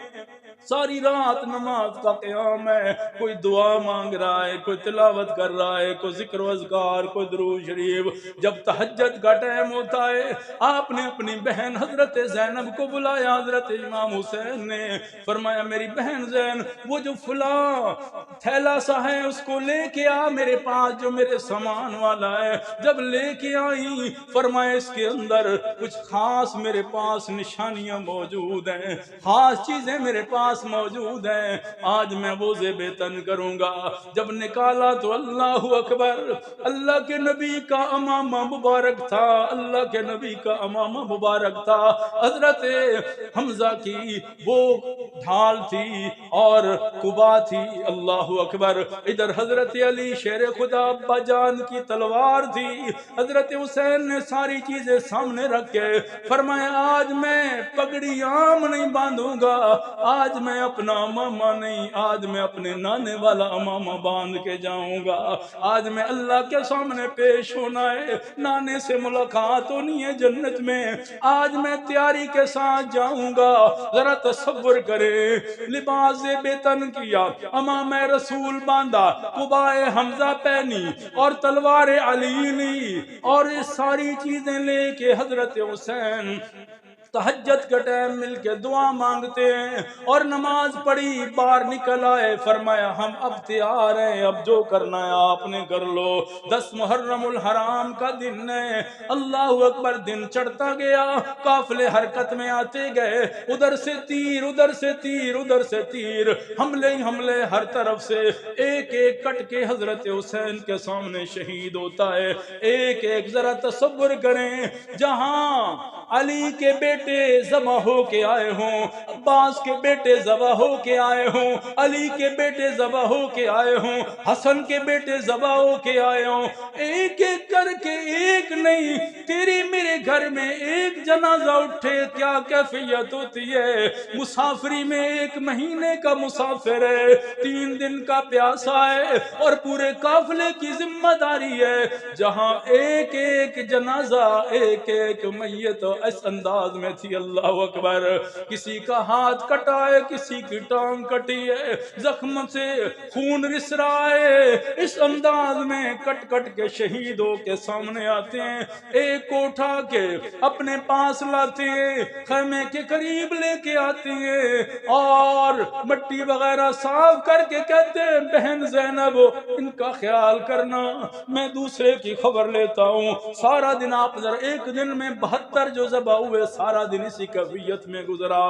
ساری رات نماز کا قیام ہے، کوئی دعا مانگ رہا ہے، کوئی تلاوت کر رہا ہے، کوئی ذکر و اذکار، کوئی درود شریف۔ جب تہجد کا ٹائم ہوتا ہے آپ نے اپنی بہن حضرت زینب کو بلایا، حضرت امام حسین نے فرمایا میری بہن زین وہ جو فلاں تھیلا سا ہے اس کو لے کے آ میرے پاس، جو میرے سامان والا ہے۔ جب لے کے آئی فرمایا اس کے اندر کچھ خاص میرے پاس نشانیاں موجود ہیں، خاص چیزیں میرے پاس موجود ہیں، آج میں وہ بے تن کروں گا۔ جب نکالا تو اللہ اکبر، اللہ کے نبی کا امامہ مبارک تھا، اللہ کے نبی کا امامہ مبارک تھا، حضرت حمزہ کی وہ ڈھال تھی اور قبا تھی، اللہ اکبر۔ ادھر حضرت علی شیر خدا ابا جان کی تلوار تھی، حضرت حسین نے ساری چیزیں سامنے رکھ کے فرمایا آج میں پگڑی عام نہیں باندھوں گا، آج میں اپنا امامہ نہیں، آج میں اپنے نانے والا امامہ باندھ کے جاؤں گا، آج میں اللہ کے سامنے پیش ہونا ہے، نانے سے ملاقات ہونی ہے جنت میں، آج میں تیاری کے ساتھ جاؤں گا۔ ذرا تصور کرے لباس بے تن کیا، امامہ رسول باندھا، قبائے حمزہ پہنی اور تلوار علی لی، اور یہ ساری چیزیں لے کے حضرت حسین تہجد کا ٹائم مل کے دعا مانگتے ہیں اور نماز پڑھی، باہر نکل آئے، فرمایا ہم اب تیار ہیں، اب جو کرنا ہے آپ نے کر لو۔ 10 محرم الحرام کا دن ہے، اللہ اکبر، دن چڑھتا گیا، قافلے حرکت میں آتے گئے، ادھر سے تیر، ادھر سے تیر، ادھر سے تیر، حملے ہی حملے ہر طرف سے، ایک ایک کٹ کے حضرت حسین کے سامنے شہید ہوتا ہے، ایک ایک۔ ذرا تصور کریں جہاں علی کے بیٹے ذبح ہو کے آئے ہوں، عباس کے بیٹے ذبح ہو کے آئے ہوں، علی کے بیٹے ذبح ہو کے آئے ہوں، حسن کے بیٹے ذبح ہو کے آئے ہوں، ایک ایک کر کے، ایک نہیں، تیری میرے گھر میں ایک جنازہ اٹھے کیا کیفیت ہوتی ہے؟ مسافری میں 1 مہینے کا مسافر ہے، 3 دن کا پیاسا ہے، اور پورے قافلے کی ذمہ داری ہے، جہاں ایک ایک جنازہ، ایک ایک میت اس انداز میں تھی، اللہ اکبر۔ کسی کا ہاتھ کٹا ہے، کسی کی ٹانگ کٹی ہے، زخم سے خون رس رہا ہے، اس انداز میں کٹ کٹ کے شہید ہو کے سامنے آتے ہیں، ایک کو اٹھا کے اپنے پاس لاتے ہیں، خیمے کے قریب لے کے آتے ہیں اور مٹی وغیرہ صاف کر کے کہتے ہیں بہن زینب ان کا خیال کرنا، میں دوسرے کی خبر لیتا ہوں۔ سارا دن آپ ذرا، ایک دن میں 72 جو ذبح ہوئے، سارا دن اسی کیفیت میں گزرا۔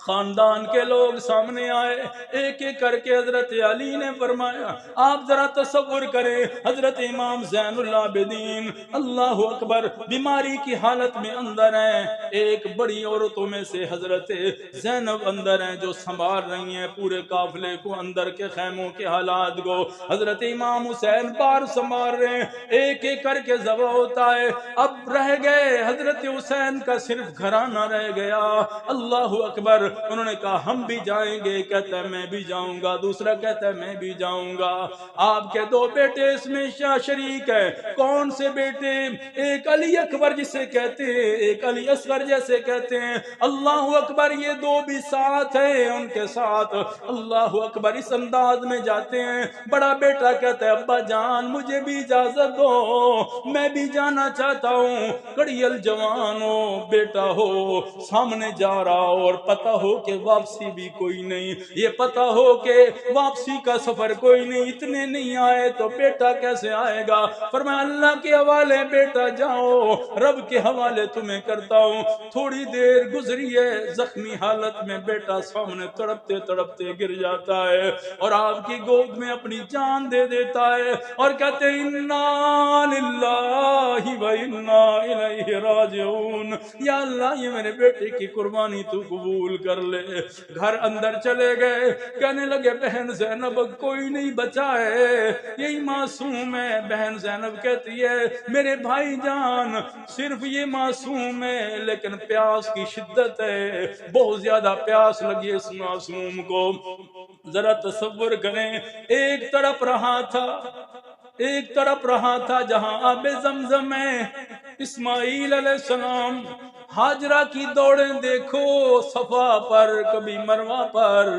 خاندان کے لوگ سامنے آئے، ایک ایک کر کے حضرت علی نے فرمایا آپ ذرا تصور کریں، حضرت امام زین العابدین اللہ اکبر بیماری کی حالت میں اندر ہیں، ایک بڑی عورتوں میں سے حضرت زینب اندر ہیں جو سنبھال رہی ہیں پورے قافلے کو، اندر کے خیموں کے حالات کو، حضرت امام حسین بار سنبھال رہے ہیں، ایک ایک کر کے ذبح ہوتا ہے، اب رہ گئے حضرت حسین کا صرف گھرانہ رہ گیا، اللہ اکبر۔ انہوں نے کہا ہم بھی جائیں گے، کہتا ہے میں بھی جاؤں گا، دوسرا کہتا ہے میں بھی جاؤں گا۔ آپ کے 2 بیٹے اس میں شریک ہیں، کون سے بیٹے؟ ایک علی اکبر جسے کہتے ہیں، ایک علی اصغر جیسے کہتے ہیں، اللہ اکبر، یہ 2 بھی ساتھ ہیں، ان کے ساتھ اللہ اکبر اس انداز میں جاتے ہیں۔ بڑا بیٹا کہتا ہے ابا جان مجھے بھی اجازت دو، میں بھی جانا چاہتا ہوں، کڑیل جوان ہو، بیٹا ہو، سامنے جا رہا ہو اور پتہ ہو کہ واپسی بھی کوئی نہیں، یہ پتہ ہو کہ واپسی کا سفر کوئی نہیں، اتنے نہیں آئے تو بیٹا کیسے آئے گا؟ فرمایا اللہ کے حوالے بیٹا جاؤ، رب کے حوالے تمہیں کرتا ہوں۔ تھوڑی دیر گزری ہے، زخمی حالت میں بیٹا سامنے تڑپتے تڑپتے گر جاتا ہے اور آپ کی گود میں اپنی جان دے دیتا ہے اور کہتے ہیں انا للہ و انا الیہ راجعون، یا اللہ یہ میرے بیٹے کی قربانی تو قبول کر کر لے۔ گھر اندر چلے گئے، کہنے لگے بہن زینب کوئی نہیں بچا ہے، یہی معصوم ہے۔ بہن زینب کہتی ہے میرے بھائی جان صرف یہ معصوم ہے، لیکن پیاس کی شدت ہے، بہت زیادہ پیاس لگی اس معصوم کو۔ ذرا تصور کریں، ایک طرف رہا تھا جہاں آب زمزم ہے، اسماعیل علیہ السلام ہاجرہ کی دوڑیں دیکھو، صفا پر کبھی مروہ پر۔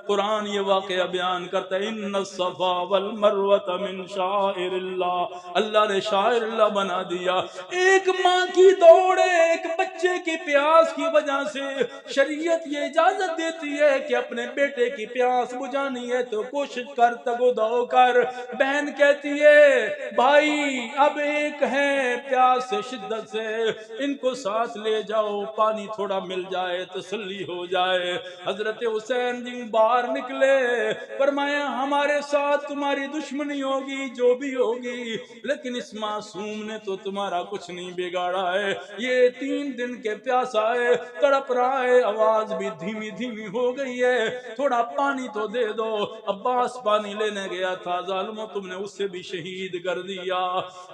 قرآن یہ واقعہ بیان کرتا ہے ان الصفا والمروہ من شعائر اللہ، اللہ نے شاعر اللہ بنا دیا۔ ایک ماں کی دوڑے، ایک بچے کی پیاس کی وجہ سے شریعت یہ اجازت دیتی ہے کہ اپنے بیٹے کی پیاس بجھانی ہے تو کوشش کر، تگو دو کر۔ بہن کہتی ہے بھائی اب ایک ہے پیاس سے شدت سے، ان کو ساتھ لے جاؤ، پانی تھوڑا مل جائے تسلی ہو جائے۔ حضرت حسین جی باہر نکلے، فرمایا ہمارے ساتھ تمہاری دشمنی ہوگی جو بھی ہوگی، لیکن اس معصوم نے تو تمہارا کچھ نہیں بگاڑا ہے، یہ 3 دن کے پیاسا ہے، تڑپ رہا ہے، آواز بھی دھیمی دھیمی ہو گئی ہے، تھوڑا پانی تو دے دو۔ عباس پانی لینے گیا تھا، ظالموں تم نے اسے بھی شہید کر دیا۔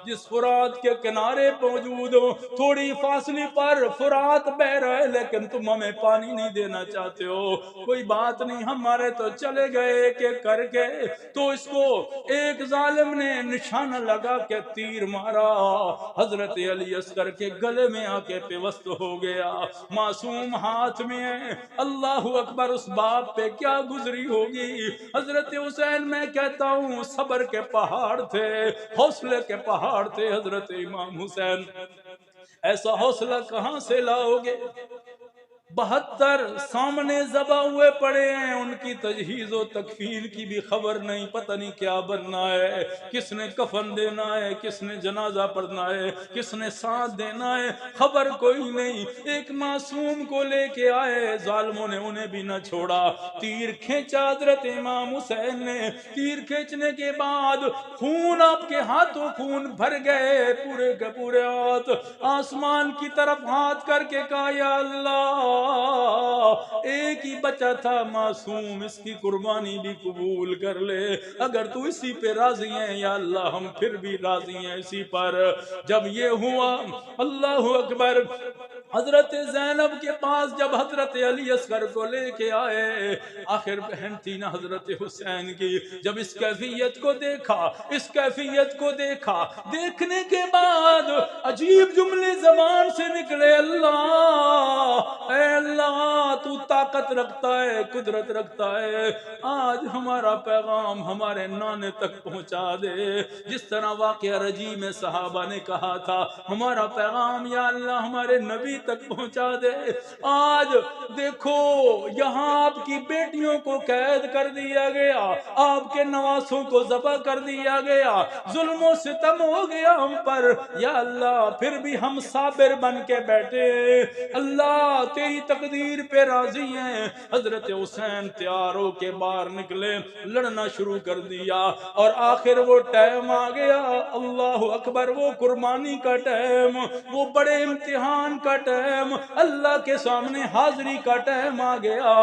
جس فرات کے کنارے موجود ہو، تھوڑی فاصلے پر فرات بہ رہا ہے لیکن تم ہمیں پانی نہیں دینا چاہتے ہو، کوئی بات نہیں، ہمارے تو چلے گئے کہ کر کے۔ تو اس کو ایک ظالم نے نشانہ لگا کے تیر مارا، حضرت علی عسکر کے گلے میں آ کے پیوست ہو گیا، معصوم ہاتھ میں ہے۔ اللہ اکبر، اس باپ پہ کیا گزری ہوگی۔ حضرت حسین میں کہتا ہوں صبر کے پہاڑ تھے، حوصلے کے پہاڑ تھے حضرت امام حسین، ایسا حوصلہ کہاں سے لاؤ گے؟ 72 سامنے ذبح ہوئے پڑے ہیں، ان کی تجہیز و تکفین کی بھی خبر نہیں، پتہ نہیں کیا بننا ہے، کس نے کفن دینا ہے، کس نے جنازہ پڑھنا ہے، کس نے ساتھ دینا ہے، خبر کوئی نہیں۔ ایک معصوم کو لے کے آئے، ظالموں نے انہیں بھی نہ چھوڑا، تیر کھینچا حضرت امام حسین نے، تیر کھینچنے کے بعد خون آپ کے ہاتھوں خون بھر گئے، پورے کے پورے ہاتھ آسمان کی طرف ہاتھ کر کے کہا یا اللہ ایک ہی بچہ تھا معصوم، اس کی قربانی بھی قبول کر لے، اگر تو اسی پہ راضی ہیں یا اللہ ہم پھر بھی راضی ہیں اسی پر۔ جب یہ ہوا اللہ اکبر، حضرت زینب کے پاس جب حضرت علی اصغر کو لے کے آئے، آخر بہن تھی نا حضرت حسین کی، جب اس کیفیت کو دیکھا، اس کیفیت کو دیکھا، دیکھنے کے بعد عجیب جملے زبان سے نکلے، اللہ اے اللہ تو طاقت رکھتا ہے، قدرت رکھتا ہے، آج ہمارا پیغام ہمارے نانے تک پہنچا دے، جس طرح واقعہ رجی میں صحابہ نے کہا تھا ہمارا پیغام یا اللہ ہمارے نبی تک پہنچا دے۔ آج دیکھو یہاں آپ کی بیٹیوں کو قید کر دیا گیا، آپ کے نواسوں کو ذبح کر دیا گیا، ظلم و ستم ہو گیا ہم پر، یا اللہ پھر بھی ہم صابر بن کے بیٹھے، اللہ تیری تقدیر پہ راضی ہیں۔ حضرت حسین تیار ہو کے باہر نکلے، لڑنا شروع کر دیا، اور آخر وہ ٹائم آ گیا، اللہ اکبر، وہ قربانی کا ٹائم، وہ بڑے امتحان کا ٹائم، اللہ کے سامنے حاضری کا ٹائم آ گیا۔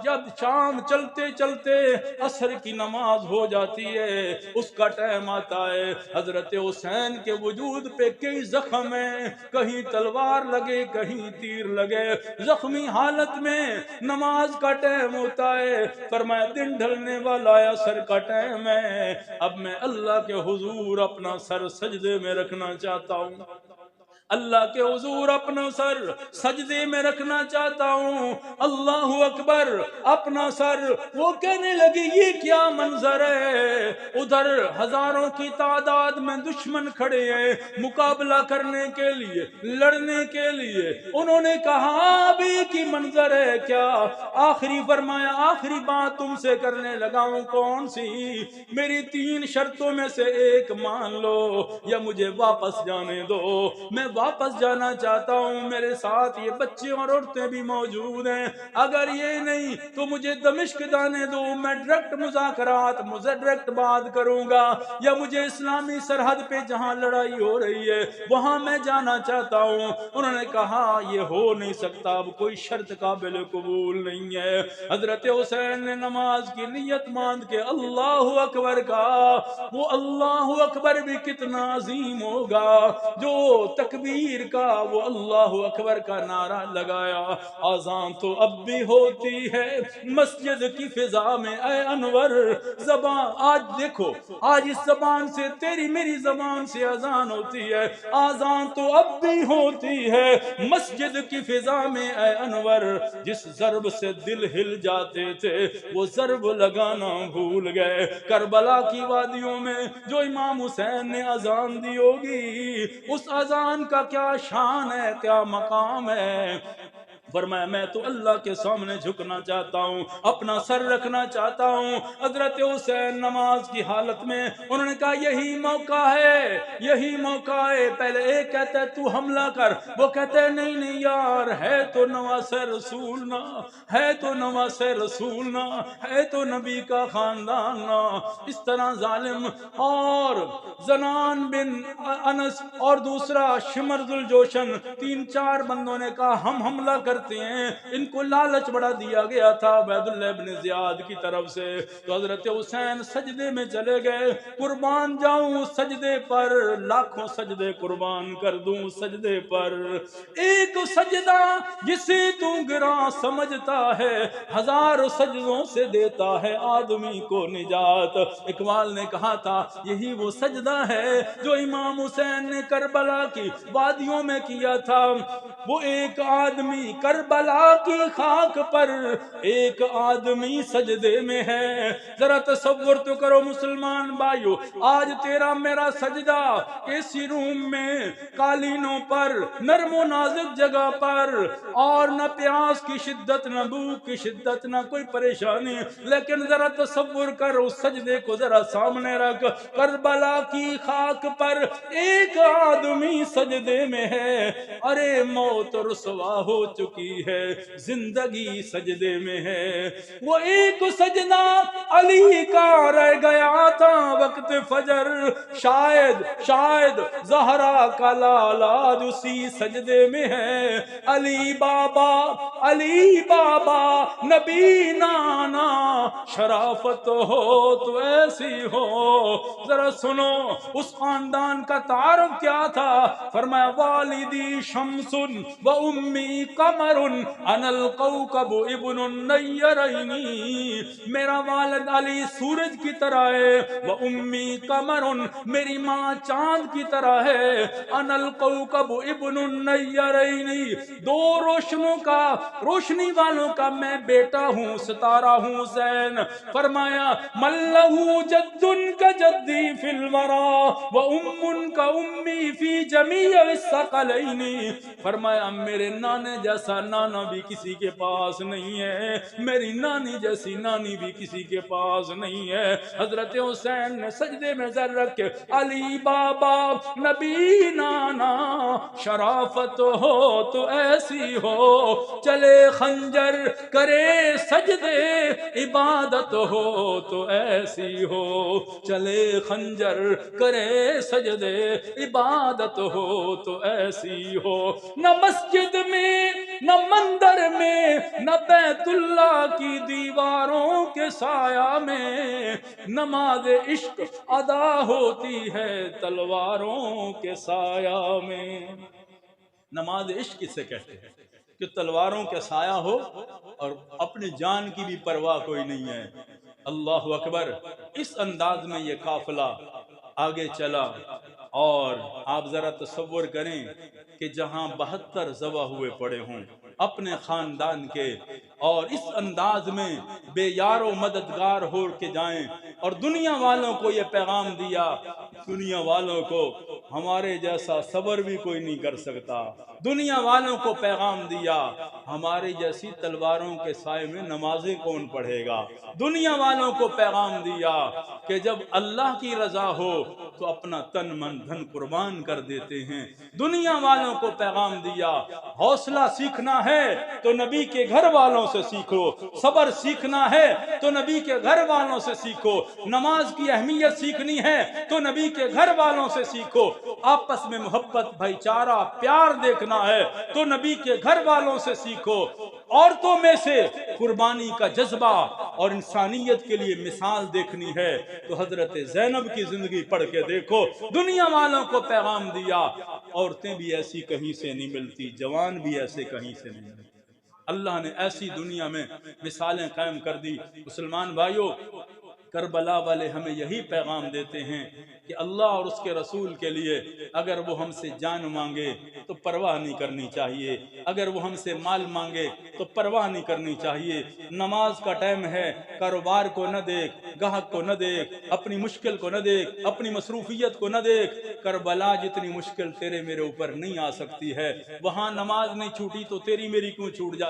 جب شام چلتے چلتے عصر کی نماز ہو جاتی ہے، اس کا ٹائم آتا ہے، حضرت حسین کے وجود پہ کئی زخم ہیں، کہیں تلوار لگے کہیں تیر لگے، زخمی حالت میں نماز کا ٹائم ہوتا ہے، فرمایا دن ڈھلنے والا ہے، عصر کا ٹائم ہے، اب میں اللہ کے حضور اپنا سر سجدے میں رکھنا چاہتا ہوں، اللہ کے حضور اپنا سر سجدے میں رکھنا چاہتا ہوں، اللہ اکبر، اپنا سر۔ وہ کہنے لگی یہ کیا منظر ہے، ادھر ہزاروں کی تعداد میں دشمن کھڑے ہیں مقابلہ کرنے کے لیے، لڑنے کے لیے، انہوں نے کہا اب ایک ہی منظر ہے کیا؟ آخری فرمایا آخری بات تم سے کرنے لگا ہوں، کون سی؟ میری 3 شرطوں میں سے ایک مان لو یا مجھے واپس جانے دو، میں واپس جانا چاہتا ہوں، میرے ساتھ یہ بچے اور عورتیں بھی موجود ہیں، اگر یہ نہیں تو مجھے دمشق جانے دو، میں ڈائریکٹ مذاکرات ڈائریکٹ بات کروں گا، یا مجھے اسلامی سرحد پہ جہاں لڑائی ہو رہی ہے وہاں میں جانا چاہتا ہوں۔ انہوں نے کہا یہ ہو نہیں سکتا، اب کوئی شرط قابل قبول نہیں ہے۔ حضرت حسین نے نماز کی نیت باندھ کے اللہ اکبر کہا، وہ اللہ اکبر بھی کتنا عظیم ہوگا جو تکبیر کا وہ اللہ اکبر کا نعرہ لگایا۔ اذان تو اب بھی ہوتی ہے مسجد کی فضا میں، اے انور زبان آج دیکھو، آج اس زبان سے تیری میری زبان سے اذان ہوتی ہے، اذان تو اب بھی ہوتی ہے مسجد کی فضا میں، اے انور جس ضرب سے دل ہل جاتے تھے وہ ضرب لگانا بھول گئے۔ کربلا کی وادیوں میں جو امام حسین نے اذان دی ہوگی، اس اذان کا کیا شان ہے، کیا مقام ہے۔ فرمایا میں تو اللہ کے سامنے جھکنا چاہتا ہوں، اپنا سر رکھنا چاہتا ہوں۔ حضرت حسین نماز کی حالت میں انہوں نے کہا یہی موقع ہے، یہی موقع ہے۔ پہلے ایک کہتا ہے تو حملہ کر، وہ کہتا ہے نہیں نہیں یار، ہے تو نواس رسول نہ، ہے تو نواس رسول نہ، ہے تو نبی کا خاندان نہ۔ اس طرح ظالم اور زنان بن انس اور دوسرا شمر ذو الجوشن، 3-4 بندوں نے کہا ہم حملہ کرتے ہیں، ان کو لالچ بڑا دیا گیا تھا عبید اللہ بن زیاد کی طرف سے۔ تو حضرت حسین سجدے میں چلے گئے، قربان جاؤں سجدے پر، لاکھوں سجدے قربان کر دوں سجدے پر، ایک سجدہ جسے تو گراں سمجھتا ہے 1000 سجدوں سے دیتا ہے آدمی کو نجات۔ اقبال نے کہا تھا یہی وہ سجدہ ہے جو امام حسین نے کربلا کی وادیوں میں کیا تھا۔ وہ ایک آدمی کربلا کی خاک پر، ایک آدمی سجدے میں ہے۔ ذرا تصور تو کرو مسلمان بھائیو، آج تیرا میرا سجدہ اسی روم میں قالینوں پر، نرم و نازک جگہ پر، اور نہ پیاس کی شدت، نہ بھوک کی شدت، نہ کوئی پریشانی، لیکن ذرا تصور کر اس سجدے کو ذرا سامنے رکھ، کربلا کی خاک پر ایک آدمی سجدے میں ہے۔ ارے موت رسوا ہو چکی ہے، زندگی سجدے میں ہے۔ وہ ایک سجدہ علی کا رہ گیا تھا وقت فجر، شاید زہرا کا لالا اسی سجدے میں ہے۔ علی بابا، علی بابا، نبی نانا، شرافت ہو تو ایسی ہو۔ ذرا سنو اس خاندان کا تعارف کیا تھا، فرمایا والدی شمس و امی قمر انا الکوکب ابن النیرین، میرا والد علی سورج کی طرح ہے، و امی قمر میری ماں چاند کی طرح ہے، انا الکوکب ابن النیرین، دو روشنوں کا، روشنی والوں کا میں بیٹا ہوں، ستارہ ہوں حسین۔ فرمایا من لہو جد کا جدی فی الورا و ام کا امی فی جمیع الثقلین، فرمایا میرے نانے جیسا نانا بھی کسی کے پاس نہیں ہے، میری نانی جیسی نانی بھی کسی کے پاس نہیں ہے۔ حضرت حسین نے سجدے میں سر رکھ علی بابا، نبی نانا، شرافت ہو تو ایسی ہو، چلے خنجر کرے سجدے، عبادت ہو تو ایسی ہو، چلے خنجر کرے سجدے، عبادت ہو تو ایسی ہو۔ نہ مسجد میں، نہ مندر میں، نہ بیت اللہ کی دیواروں کے سایہ میں، نماز عشق ادا ہوتی ہے تلواروں کے سایہ میں۔ نماز عشق کسے کہتے ہیں کہ تلواروں کے سایہ ہو اور اپنی جان کی بھی پرواہ کوئی نہیں ہے۔ اللہ اکبر۔ اس انداز میں یہ قافلہ آگے چلا، اور آپ ذرا تصور کریں کہ جہاں 72 ذبح ہوئے پڑے ہوں اپنے خاندان کے، اور اس انداز میں بے یار و مددگار ہو کے جائیں، اور دنیا والوں کو یہ پیغام دیا، دنیا والوں کو ہمارے جیسا صبر بھی کوئی نہیں کر سکتا۔ دنیا والوں کو پیغام دیا، ہماری جیسی تلواروں کے سائے میں نمازیں کون پڑھے گا۔ دنیا والوں کو پیغام دیا کہ جب اللہ کی رضا ہو تو اپنا تن من دھن قربان کر دیتے ہیں۔ دنیا والوں کو پیغام دیا، حوصلہ سیکھنا ہے تو نبی کے گھر والوں سے سیکھو، صبر سیکھنا ہے تو نبی کے گھر والوں سے سیکھو، نماز کی اہمیت سیکھنی ہے تو نبی کے گھر والوں سے سیکھو، آپس میں محبت بھائی چارہ پیار دیکھنا ہے تو نبی کے گھر والوں سے سیکھو، عورتوں میں سے قربانی کا جذبہ اور انسانیت کے لیے مثال دیکھنی ہے تو حضرت زینب کی زندگی پڑھ کے دیکھو۔ دنیا والوں کو پیغام دیا، عورتیں بھی ایسی کہیں سے نہیں ملتی، جوان بھی ایسے کہیں سے نہیں ملتے۔ اللہ نے ایسی دنیا میں مثالیں قائم کر دی۔ مسلمان بھائیوں، کربلا والے ہمیں یہی پیغام دیتے ہیں کہ اللہ اور اس کے رسول کے لیے اگر وہ ہم سے جان مانگے تو پرواہ نہیں کرنی چاہیے، اگر وہ ہم سے مال مانگے تو پرواہ نہیں کرنی چاہیے۔ نماز کا ٹائم ہے، کاروبار کو نہ دیکھ، گاہک کو نہ دیکھ، اپنی مشکل کو نہ دیکھ، اپنی مصروفیت کو نہ دیکھ۔ کربلا جتنی مشکل تیرے میرے اوپر نہیں آ سکتی ہے، وہاں نماز نہیں چھوٹی تو تیری میری کیوں چھوٹ جاتی؟